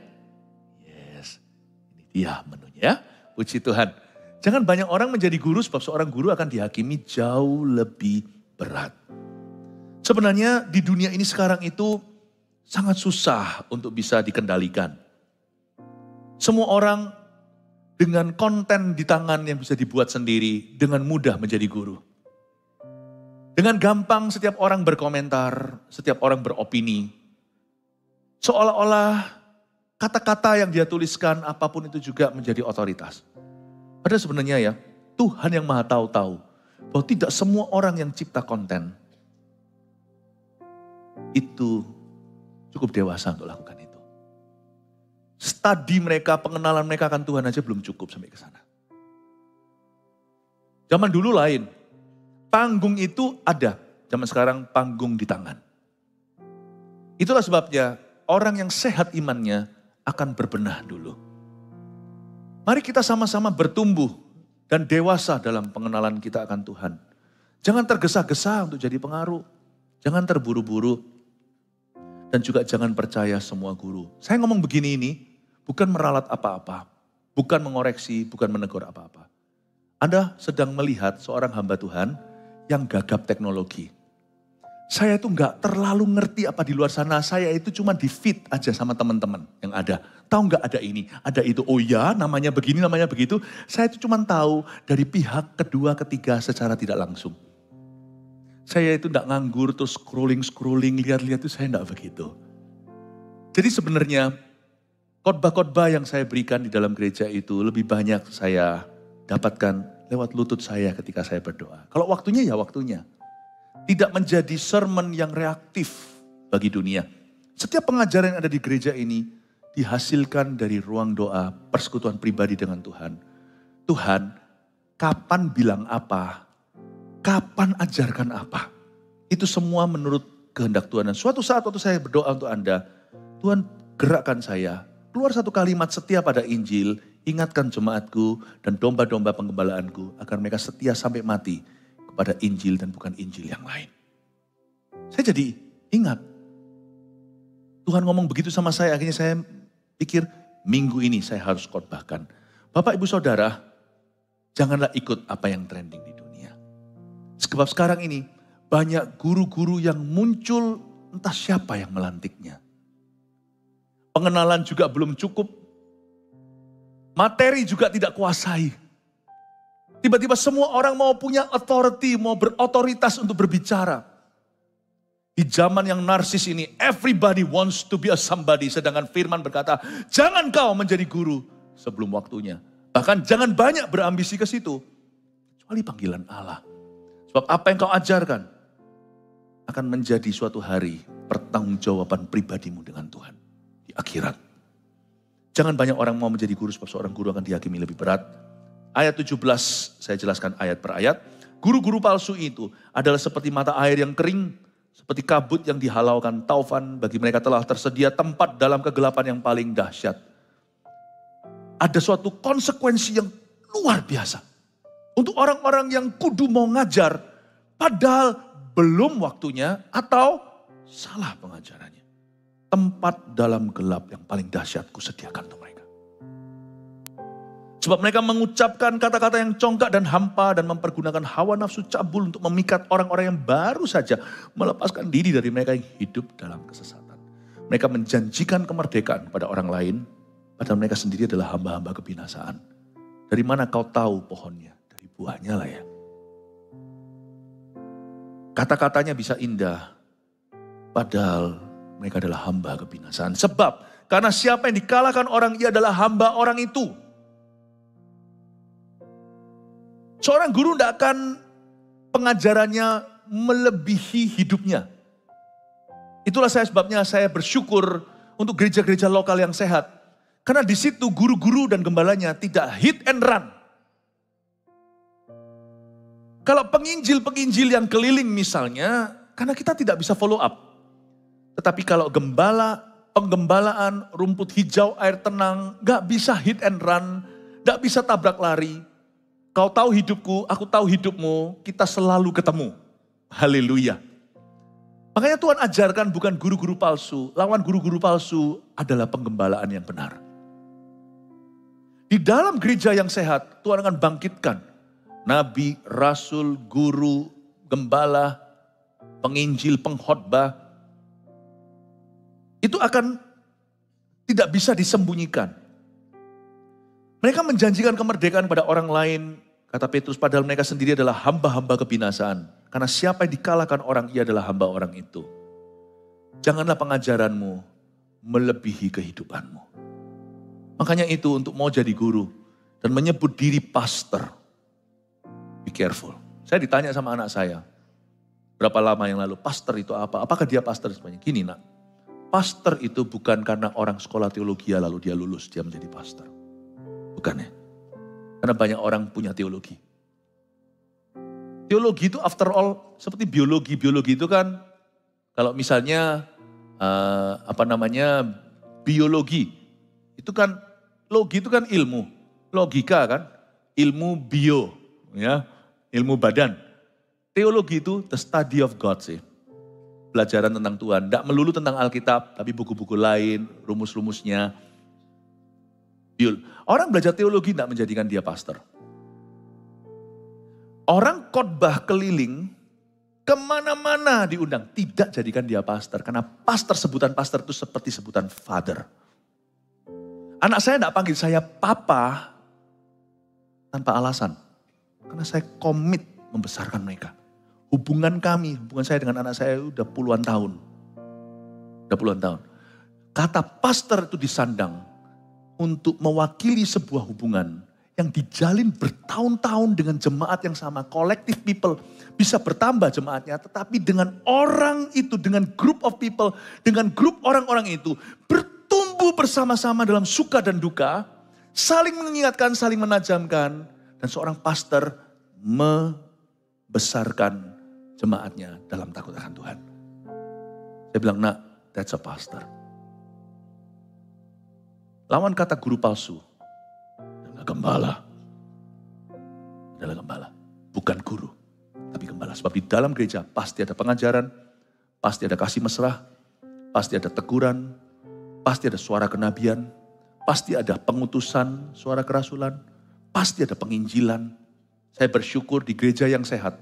Yes, ini dia menunya ya. Puji Tuhan. Jangan banyak orang menjadi guru sebab seorang guru akan dihakimi jauh lebih berat. Sebenarnya di dunia ini sekarang itu sangat susah untuk bisa dikendalikan. Semua orang dengan konten di tangan yang bisa dibuat sendiri dengan mudah menjadi guru. Dengan gampang setiap orang berkomentar, setiap orang beropini. Seolah-olah kata-kata yang dia tuliskan apapun itu juga menjadi otoritas. Padahal sebenarnya ya, Tuhan yang Maha tahu bahwa tidak semua orang yang cipta konten itu cukup dewasa untuk lakukan itu. Studi mereka, pengenalan mereka akan Tuhan aja belum cukup sampai ke sana. Zaman dulu lain, panggung itu ada, zaman sekarang panggung di tangan. Itulah sebabnya orang yang sehat imannya akan berbenah dulu. Mari kita sama-sama bertumbuh dan dewasa dalam pengenalan kita akan Tuhan. Jangan tergesa-gesa untuk jadi pengaruh. Jangan terburu-buru. Dan juga jangan percaya semua guru. Saya ngomong begini ini bukan meralat apa-apa. Bukan mengoreksi, bukan menegur apa-apa. Anda sedang melihat seorang hamba Tuhan yang gagap teknologi. Saya itu nggak terlalu ngerti apa di luar sana. Saya itu cuma di feed aja sama teman-teman yang ada. Tahu nggak ada ini, ada itu. Oh ya, namanya begini, namanya begitu. Saya itu cuma tahu dari pihak kedua, ketiga secara tidak langsung. Saya itu nggak nganggur terus scrolling, lihat-lihat itu saya nggak begitu. Jadi sebenarnya khotbah-khotbah yang saya berikan di dalam gereja itu lebih banyak saya dapatkan lewat lutut saya ketika saya berdoa. Kalau waktunya ya waktunya. Tidak menjadi sermon yang reaktif bagi dunia. Setiap pengajaran yang ada di gereja ini dihasilkan dari ruang doa, persekutuan pribadi dengan Tuhan. Tuhan, kapan bilang apa? Kapan ajarkan apa? Itu semua menurut kehendak Tuhan. Dan suatu saat waktu saya berdoa untuk Anda, Tuhan gerakkan saya. Keluar satu kalimat setiap ada Injil, ingatkan jemaatku dan domba-domba penggembalaanku agar mereka setia sampai mati kepada Injil dan bukan Injil yang lain. Saya jadi ingat. Tuhan ngomong begitu sama saya, akhirnya saya pikir minggu ini saya harus khotbahkan. Bapak Ibu Saudara, janganlah ikut apa yang trending di dunia. Sebab sekarang ini banyak guru-guru yang muncul entah siapa yang melantiknya. Pengenalan juga belum cukup. Materi juga tidak kuasai. Tiba-tiba semua orang mau punya authority, mau berotoritas untuk berbicara. Di zaman yang narsis ini, everybody wants to be a somebody. Sedangkan firman berkata, jangan kau menjadi guru sebelum waktunya. Bahkan jangan banyak berambisi ke situ. Kecuali panggilan Allah. Sebab apa yang kau ajarkan akan menjadi suatu hari pertanggungjawaban pribadimu dengan Tuhan. Di akhirat. Jangan banyak orang mau menjadi guru sebab seorang guru akan dihakimi lebih berat. Ayat 17, saya jelaskan ayat per ayat. Guru-guru palsu itu adalah seperti mata air yang kering, seperti kabut yang dihalaukan taufan. Bagi mereka telah tersedia tempat dalam kegelapan yang paling dahsyat. Ada suatu konsekuensi yang luar biasa. Untuk orang-orang yang kudu mau ngajar, padahal belum waktunya atau salah pengajarannya. Tempat dalam gelap yang paling dahsyat kusediakan untuk mereka. Sebab mereka mengucapkan kata-kata yang congkak dan hampa dan mempergunakan hawa nafsu cabul untuk memikat orang-orang yang baru saja melepaskan diri dari mereka yang hidup dalam kesesatan. Mereka menjanjikan kemerdekaan pada orang lain, padahal mereka sendiri adalah hamba-hamba kebinasaan. Dari mana kau tahu pohonnya? Dari buahnya lah ya. Kata-katanya bisa indah, padahal mereka adalah hamba kebinasaan. Sebab karena siapa yang dikalahkan orang, ia adalah hamba orang itu. Seorang guru tidak akan pengajarannya melebihi hidupnya. Itulah sebabnya saya bersyukur untuk gereja-gereja lokal yang sehat. Karena di situ guru-guru dan gembalanya tidak hit and run. Kalau penginjil-penginjil yang keliling misalnya, karena kita tidak bisa follow up. Tetapi kalau penggembalaan, rumput hijau, air tenang, gak bisa hit and run, gak bisa tabrak lari. Kau tahu hidupku, aku tahu hidupmu, kita selalu ketemu. Haleluya. Makanya Tuhan ajarkan bukan guru-guru palsu, lawan guru-guru palsu adalah penggembalaan yang benar. Di dalam gereja yang sehat, Tuhan akan bangkitkan nabi, rasul, guru, gembala, penginjil, pengkhotbah. Itu akan tidak bisa disembunyikan. Mereka menjanjikan kemerdekaan pada orang lain, kata Petrus, padahal mereka sendiri adalah hamba-hamba kebinasaan. Karena siapa yang dikalahkan orang, ia adalah hamba orang itu. Janganlah pengajaranmu melebihi kehidupanmu. Makanya itu untuk mau jadi guru dan menyebut diri pastor, be careful. Saya ditanya sama anak saya, berapa lama yang lalu, pastor itu apa? Apakah dia pastor? Gini nak, pastor itu bukan karena orang sekolah teologi lalu dia lulus, dia menjadi pastor. Bukan ya. Karena banyak orang punya teologi. Teologi itu after all seperti biologi. Biologi itu kan kalau misalnya biologi itu kan, logi itu kan ilmu, logika kan, ilmu bio, ya, ilmu badan. Teologi itu the study of God sih, pelajaran tentang Tuhan. Tidak melulu tentang Alkitab, tapi buku-buku lain, rumus-rumusnya. Orang belajar teologi tidak menjadikan dia pastor. Orang khotbah keliling, kemana-mana diundang, tidak jadikan dia pastor. Karena pastor, sebutan pastor itu seperti sebutan father. Anak saya tidak panggil saya papa tanpa alasan. Karena saya komit membesarkan mereka. Hubungan saya dengan anak saya udah puluhan tahun. Kata pastor itu disandang untuk mewakili sebuah hubungan yang dijalin bertahun-tahun dengan jemaat yang sama. Collective people bisa bertambah jemaatnya, tetapi dengan orang itu, dengan group of people, dengan grup orang-orang itu bertumbuh bersama-sama dalam suka dan duka, saling mengingatkan, saling menajamkan, dan seorang pastor membesarkan jemaatnya dalam takut akan Tuhan. Saya bilang, nak, that's a pastor. Lawan kata guru palsu adalah gembala. Bukan guru, tapi gembala. Sebab di dalam gereja pasti ada pengajaran, pasti ada kasih mesra, pasti ada teguran, pasti ada suara kenabian, pasti ada pengutusan, suara kerasulan, pasti ada penginjilan. Saya bersyukur di gereja yang sehat,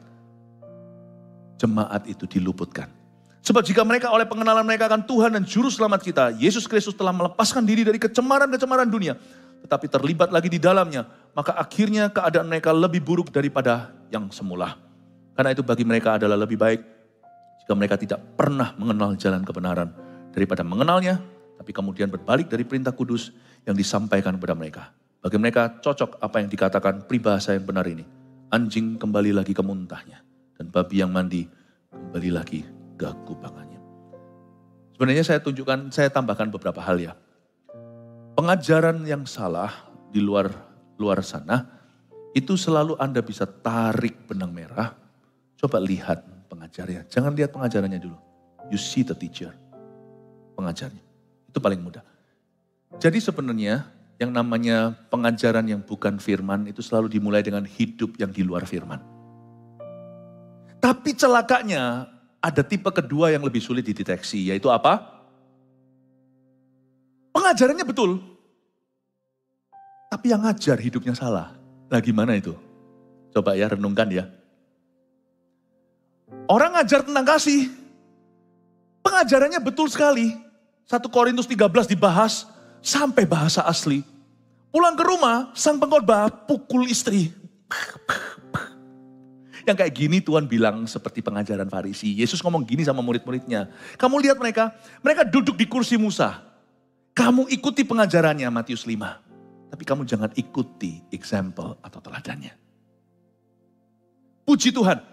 jemaat itu diluputkan. Sebab jika mereka oleh pengenalan mereka akan Tuhan dan Juru Selamat kita, Yesus Kristus telah melepaskan diri dari kecemaran-kecemaran dunia, tetapi terlibat lagi di dalamnya, maka akhirnya keadaan mereka lebih buruk daripada yang semula. Karena itu bagi mereka adalah lebih baik jika mereka tidak pernah mengenal jalan kebenaran daripada mengenalnya, tapi kemudian berbalik dari perintah kudus yang disampaikan kepada mereka. Bagi mereka cocok apa yang dikatakan peribahasa yang benar ini. Anjing kembali lagi ke muntahnya, dan babi yang mandi kembali lagi ke kubangannya. Sebenarnya saya tambahkan beberapa hal ya. Pengajaran yang salah di luar sana, itu selalu Anda bisa tarik benang merah. Coba lihat pengajarnya, jangan lihat pengajarannya dulu. You see the teacher, pengajarnya. Itu paling mudah. Jadi sebenarnya yang namanya pengajaran yang bukan firman itu selalu dimulai dengan hidup yang di luar firman. Tapi celakanya ada tipe kedua yang lebih sulit dideteksi, yaitu apa? Pengajarannya betul, tapi yang ngajar hidupnya salah. Nah gimana itu? Coba ya renungkan ya. Orang ngajar tentang kasih, pengajarannya betul sekali. 1 Korintus 13 dibahas sampai bahasa asli. Pulang ke rumah, sang pengkhotbah pukul istri. Yang kayak gini Tuhan bilang seperti pengajaran Farisi. Yesus ngomong gini sama murid-muridnya. Kamu lihat mereka duduk di kursi Musa. Kamu ikuti pengajarannya Matius 5. Tapi kamu jangan ikuti example atau teladannya. Puji Tuhan.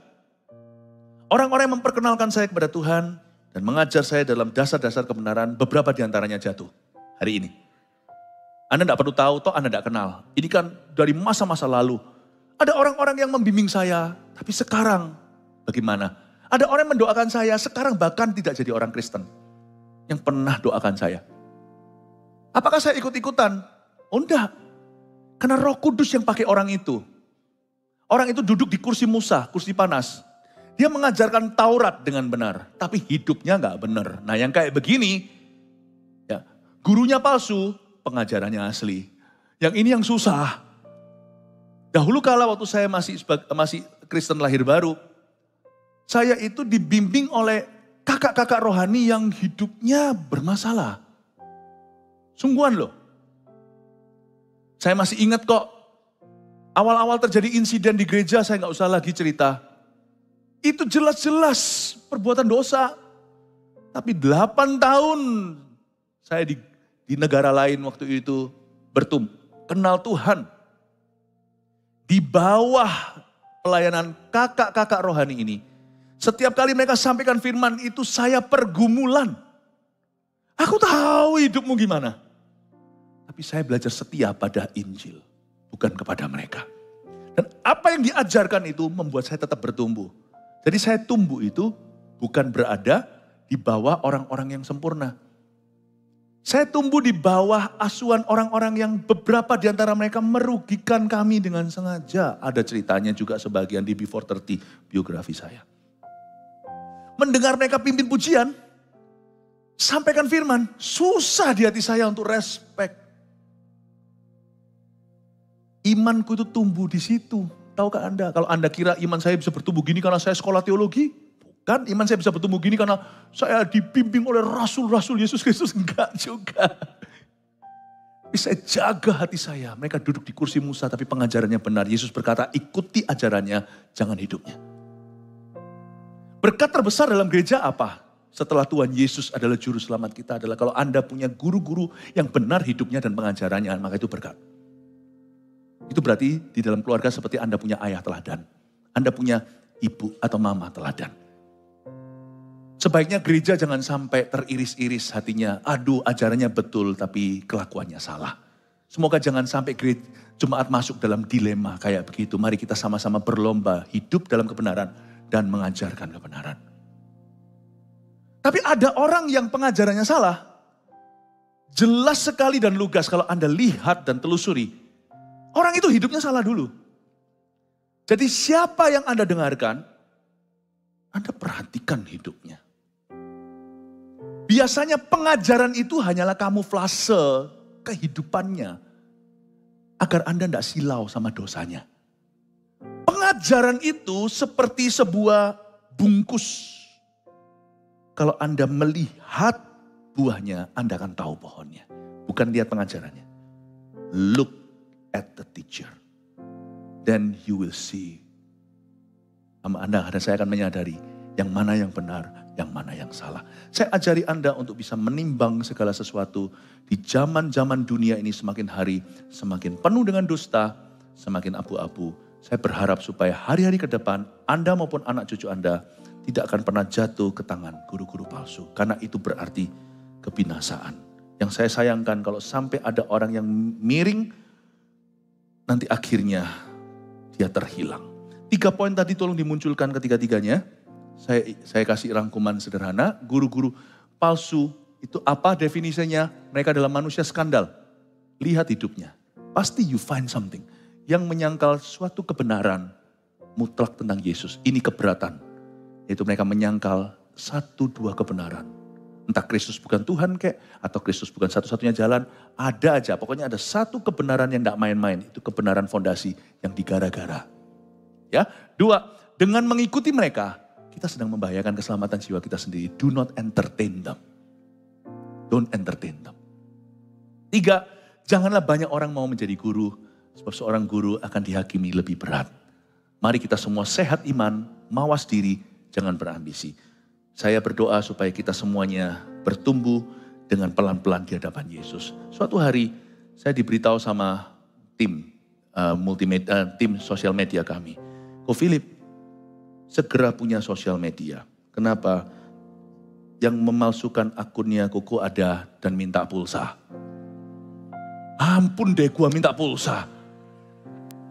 Orang-orang yang memperkenalkan saya kepada Tuhan dan mengajar saya dalam dasar-dasar kebenaran, beberapa diantaranya jatuh hari ini. Anda tidak perlu tahu, toh Anda tidak kenal. Ini kan dari masa-masa lalu. Ada orang-orang yang membimbing saya, tapi sekarang bagaimana? Ada orang yang mendoakan saya, sekarang bahkan tidak jadi orang Kristen. Yang pernah doakan saya. Apakah saya ikut-ikutan? Oh enggak. Karena Roh Kudus yang pakai orang itu. Orang itu duduk di kursi Musa, kursi panas. Dia mengajarkan Taurat dengan benar, tapi hidupnya enggak benar. Nah yang kayak begini, ya, gurunya palsu, pengajarannya asli. Yang ini yang susah. Dahulu kala waktu saya masih Kristen lahir baru, saya itu dibimbing oleh kakak-kakak rohani yang hidupnya bermasalah. Sungguhan loh. Saya masih ingat kok, awal-awal terjadi insiden di gereja, saya gak usah lagi cerita. Itu jelas-jelas perbuatan dosa. Tapi 8 tahun saya di negara lain waktu itu kenal Tuhan. Di bawah pelayanan kakak-kakak rohani ini. Setiap kali mereka sampaikan firman itu saya pergumulan. Aku tahu hidupmu gimana. Tapi saya belajar setia pada Injil. Bukan kepada mereka. Dan apa yang diajarkan itu membuat saya tetap bertumbuh. Jadi saya tumbuh itu bukan berada di bawah orang-orang yang sempurna. Saya tumbuh di bawah asuhan orang-orang yang beberapa di antara mereka merugikan kami dengan sengaja. Ada ceritanya juga sebagian di Before 30 biografi saya. Mendengar mereka pimpin pujian, sampaikan firman, susah di hati saya untuk respect. Imanku itu tumbuh di situ. Tahukah Anda, kalau Anda kira iman saya bisa bertumbuh gini karena saya sekolah teologi? Bukan, iman saya bisa bertumbuh gini karena saya dibimbing oleh rasul-rasul Yesus Kristus. Enggak juga. Tapi saya jaga hati saya. Mereka duduk di kursi Musa tapi pengajarannya benar. Yesus berkata, ikuti ajarannya, jangan hidupnya. Berkat terbesar dalam gereja apa? Setelah Tuhan Yesus adalah juru selamat kita adalah kalau Anda punya guru-guru yang benar hidupnya dan pengajarannya, maka itu berkat. Itu berarti di dalam keluarga seperti Anda punya ayah teladan. Anda punya ibu atau mama teladan. Sebaiknya gereja jangan sampai teriris-iris hatinya. Aduh ajarannya betul tapi kelakuannya salah. Semoga jangan sampai jemaat masuk dalam dilema kayak begitu. Mari kita sama-sama berlomba hidup dalam kebenaran dan mengajarkan kebenaran. Tapi ada orang yang pengajarannya salah. Jelas sekali dan lugas kalau Anda lihat dan telusuri. Orang itu hidupnya salah dulu. Jadi siapa yang Anda dengarkan, Anda perhatikan hidupnya. Biasanya pengajaran itu hanyalah kamuflase kehidupannya. Agar Anda tidak silau sama dosanya. Pengajaran itu seperti sebuah bungkus. Kalau Anda melihat buahnya, Anda akan tahu pohonnya. Bukan lihat pengajarannya. Look at the teacher. Then you will see. Sama Anda dan saya akan menyadari yang mana yang benar, yang mana yang salah. Saya ajari Anda untuk bisa menimbang segala sesuatu. Di zaman-zaman dunia ini semakin hari semakin penuh dengan dusta, semakin abu-abu. Saya berharap supaya hari-hari ke depan Anda maupun anak cucu Anda tidak akan pernah jatuh ke tangan guru-guru palsu. Karena itu berarti kebinasaan. Yang saya sayangkan kalau sampai ada orang yang miring, nanti akhirnya dia terhilang. 3 poin tadi tolong dimunculkan ketiga-tiganya. Saya kasih rangkuman sederhana. Guru-guru palsu itu apa definisinya? Mereka adalah manusia skandal. Lihat hidupnya. Pasti you find something. Yang menyangkal suatu kebenaran mutlak tentang Yesus. Ini keberatan. Yaitu mereka menyangkal 1-2 kebenaran. Entah Kristus bukan Tuhan kek, atau Kristus bukan satu-satunya jalan. Ada aja, pokoknya ada satu kebenaran yang tidak main-main. Itu kebenaran fondasi yang digara-gara. Ya, 2, dengan mengikuti mereka, kita sedang membahayakan keselamatan jiwa kita sendiri. Do not entertain them. Don't entertain them. 3, janganlah banyak orang mau menjadi guru. Sebab seorang guru akan dihakimi lebih berat. Mari kita semua sehat iman, mawas diri, jangan berambisi. Saya berdoa supaya kita semuanya bertumbuh dengan pelan-pelan di hadapan Yesus. Suatu hari saya diberitahu sama tim tim sosial media kami. Ko Philip, segera punya sosial media. Kenapa? Yang memalsukan akunnya Koko ada dan minta pulsa. Ampun deh gua minta pulsa.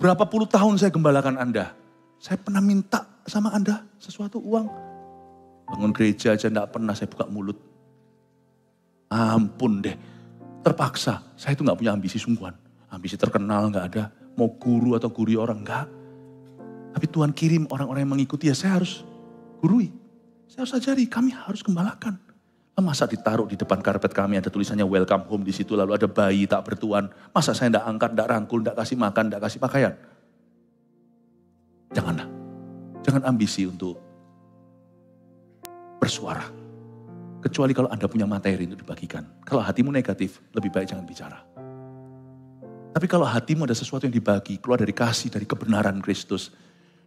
Berapa puluh tahun saya gembalakan Anda. Saya pernah minta sama Anda sesuatu uang. Bangun gereja aja enggak pernah saya buka mulut. Ampun deh. Terpaksa. Saya itu enggak punya ambisi sungguhan. Ambisi terkenal enggak ada. Mau guru atau gurui orang enggak. Tapi Tuhan kirim orang-orang yang mengikuti ya saya harus gurui. Saya harus ajari. Kami harus gembalakan. Masa ditaruh di depan karpet kami ada tulisannya welcome home di situ, lalu ada bayi tak bertuan. Masa saya tidak angkat, tidak rangkul, tidak kasih makan, tidak kasih pakaian. Janganlah. Jangan ambisi untuk bersuara. Kecuali kalau Anda punya materi untuk dibagikan. Kalau hatimu negatif, lebih baik jangan bicara. Tapi kalau hatimu ada sesuatu yang dibagi, keluar dari kasih, dari kebenaran Kristus,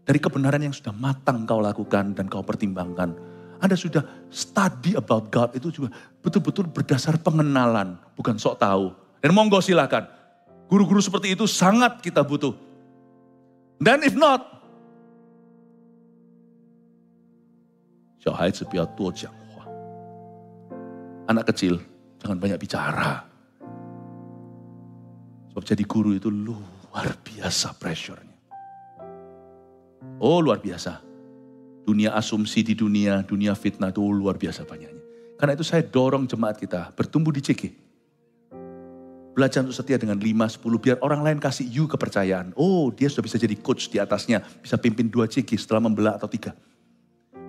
dari kebenaran yang sudah matang kau lakukan dan kau pertimbangkan, Anda sudah study about God, itu juga betul-betul berdasar pengenalan, bukan sok tahu. Dan monggo silakan, guru-guru seperti itu sangat kita butuh. Dan if not, 小孩子不要多讲话. Anak kecil, jangan banyak bicara. Sebab jadi guru itu luar biasa pressure-nya. Oh luar biasa. Dunia asumsi di dunia fitnah itu luar biasa banyaknya. Karena itu saya dorong jemaat kita bertumbuh di CG. Belajar untuk setia dengan 5, 10, biar orang lain kasih you kepercayaan. Oh dia sudah bisa jadi coach di atasnya, bisa pimpin 2 CG setelah membelah atau 3.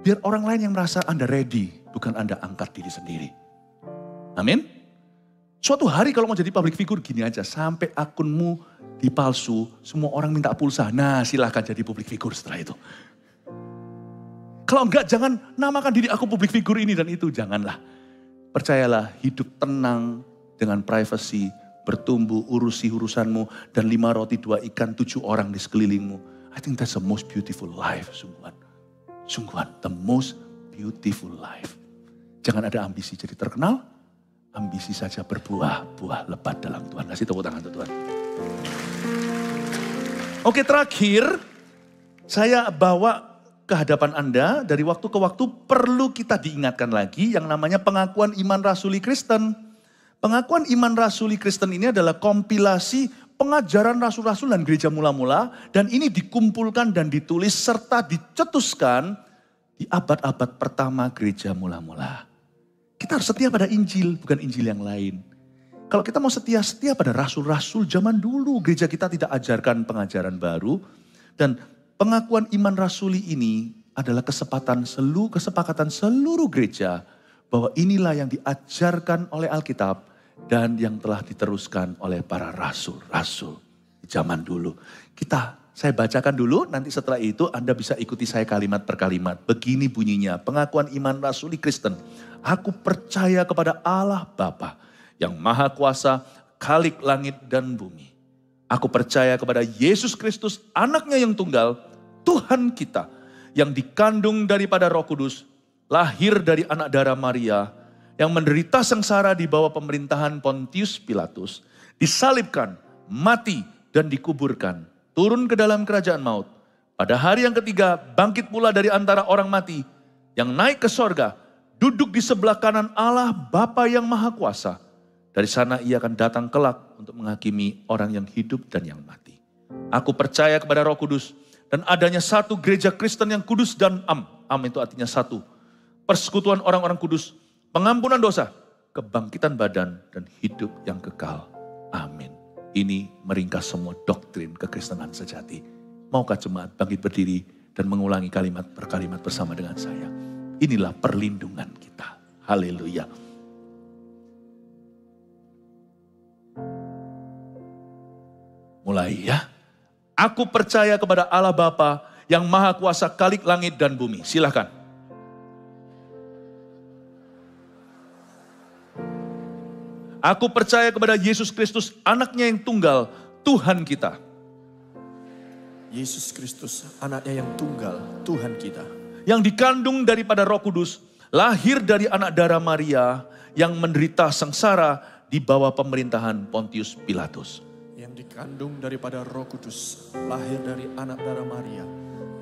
Biar orang lain yang merasa Anda ready, bukan Anda angkat diri sendiri. Amin. Suatu hari kalau mau jadi public figure gini aja, sampai akunmu dipalsu, semua orang minta pulsa. Nah silahkan jadi public figure setelah itu. Kalau enggak jangan namakan diri aku public figure ini dan itu, janganlah. Percayalah hidup tenang dengan privacy, bertumbuh, urusi urusanmu, dan 5 roti 2 ikan 7 orang di sekelilingmu. I think that's the most beautiful life, sungguhan. Sungguhan, the most beautiful life. Jangan ada ambisi jadi terkenal, ambisi saja berbuah lebat dalam Tuhan. Kasih tepuk tangan untuk Tuhan. Oke, terakhir saya bawa ke hadapan Anda dari waktu ke waktu perlu kita diingatkan lagi yang namanya pengakuan iman rasuli Kristen. Pengakuan iman rasuli Kristen ini adalah kompilasi pengajaran rasul-rasul dan gereja mula-mula, dan ini dikumpulkan dan ditulis serta dicetuskan di abad-abad pertama gereja mula-mula. Kita harus setia pada Injil, bukan Injil yang lain. Kalau kita mau setia pada rasul-rasul zaman dulu, gereja kita tidak ajarkan pengajaran baru. Dan pengakuan iman rasuli ini adalah kesepakatan seluruh gereja bahwa inilah yang diajarkan oleh Alkitab dan yang telah diteruskan oleh para rasul-rasul di zaman dulu. Saya bacakan dulu, nanti setelah itu Anda bisa ikuti saya kalimat per kalimat. Begini bunyinya, pengakuan iman rasuli Kristen. Aku percaya kepada Allah Bapa yang Maha Kuasa, Khalik langit dan bumi. Aku percaya kepada Yesus Kristus, anaknya yang tunggal, Tuhan kita, yang dikandung daripada Roh Kudus, lahir dari anak darah Maria, yang menderita sengsara di bawah pemerintahan Pontius Pilatus, disalibkan, mati dan dikuburkan, turun ke dalam kerajaan maut. Pada hari yang ketiga bangkit pula dari antara orang mati, yang naik ke sorga, duduk di sebelah kanan Allah Bapa yang Maha Kuasa. Dari sana ia akan datang kelak untuk menghakimi orang yang hidup dan yang mati. Aku percaya kepada Roh Kudus dan adanya satu gereja Kristen yang kudus dan am. Am itu artinya satu. Persekutuan orang-orang kudus, pengampunan dosa, kebangkitan badan dan hidup yang kekal. Amin. Ini meringkas semua doktrin kekristenan sejati. Maukah jemaat bangkit berdiri dan mengulangi kalimat per kalimat bersama dengan saya. Inilah perlindungan kita. Haleluya. Mulai ya. Aku percaya kepada Allah Bapa yang Maha Kuasa, Khalik langit dan bumi. Silakan. Aku percaya kepada Yesus Kristus, anaknya yang tunggal, Tuhan kita. Yesus Kristus, anaknya yang tunggal, Tuhan kita. Yang dikandung daripada Roh Kudus, lahir dari anak darah Maria, yang menderita sengsara di bawah pemerintahan Pontius Pilatus. Yang dikandung daripada Roh Kudus, lahir dari anak darah Maria,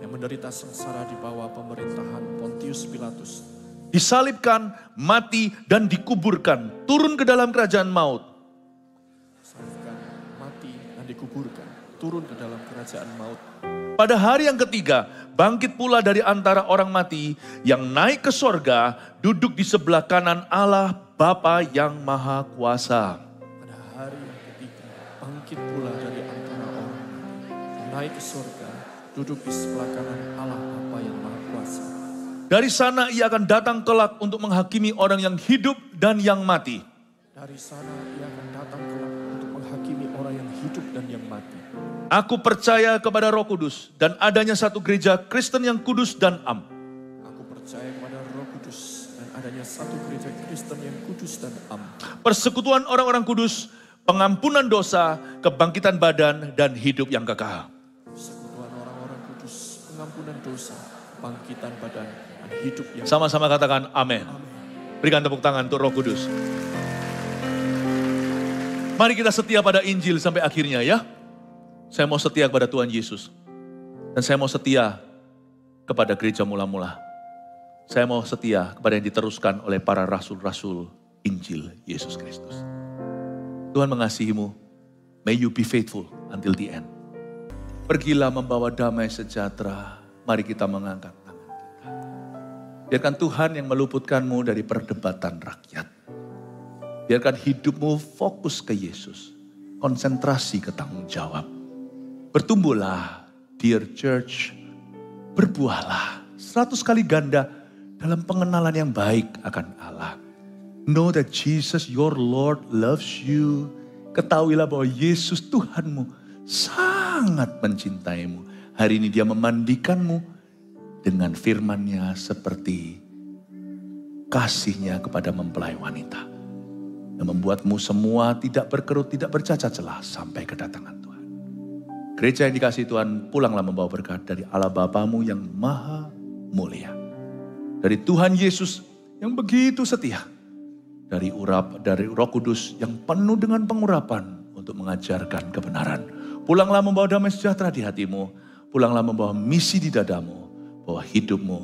yang menderita sengsara di bawah pemerintahan Pontius Pilatus. Disalibkan, mati dan dikuburkan, turun ke dalam kerajaan maut. Disalibkan, mati dan dikuburkan, turun ke dalam kerajaan maut. Pada hari yang ketiga, bangkit pula dari antara orang mati, yang naik ke sorga, duduk di sebelah kanan Allah Bapa yang Maha Kuasa. Pada hari yang ketiga, bangkit pula dari antara orang mati, yang naik ke sorga, duduk di sebelah kanan Allah Bapa yang Maha Kuasa. Dari sana ia akan datang kelak untuk menghakimi orang yang hidup dan yang mati. Dari sana ia akan datang kelak untuk menghakimi orang yang hidup dan yang mati. Aku percaya kepada Roh Kudus dan adanya satu gereja Kristen yang kudus dan am. Aku percaya kepada Roh Kudus dan adanya satu gereja Kristen yang kudus dan am. Persekutuan orang-orang kudus, pengampunan dosa, kebangkitan badan, dan hidup yang kekal. Persekutuan orang-orang kudus, pengampunan dosa, kebangkitan badan, dan hidup yang Sama-sama katakan amin. Berikan tepuk tangan untuk Roh Kudus. Mari kita setia pada Injil sampai akhirnya ya. Saya mau setia kepada Tuhan Yesus. Dan saya mau setia kepada gereja mula-mula. Saya mau setia kepada yang diteruskan oleh para rasul-rasul Injil Yesus Kristus. Tuhan mengasihimu. May you be faithful until the end. Pergilah membawa damai sejahtera. Mari kita mengangkat tangan kita. Biarkan Tuhan yang meluputkanmu dari perdebatan rakyat. Biarkan hidupmu fokus ke Yesus. Konsentrasi ke tanggung jawab. Bertumbuhlah, dear church. Berbuahlah 100 kali ganda dalam pengenalan yang baik akan Allah. Know that Jesus, your Lord, loves you. Ketahuilah bahwa Yesus Tuhanmu sangat mencintaimu. Hari ini dia memandikanmu dengan firman-Nya seperti kasih-Nya kepada mempelai wanita. Yang membuatmu semua tidak berkerut, tidak bercacat celah sampai kedatangan Tuhan. Gereja yang dikasihi Tuhan, pulanglah membawa berkat dari Allah Bapamu yang maha mulia. Dari Tuhan Yesus yang begitu setia. Dari Roh Kudus yang penuh dengan pengurapan untuk mengajarkan kebenaran. Pulanglah membawa damai sejahtera di hatimu. Pulanglah membawa misi di dadamu. Bahwa hidupmu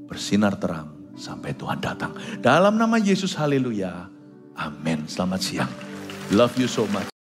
bersinar terang sampai Tuhan datang. Dalam nama Yesus, haleluya. Amin. Selamat siang. Love you so much.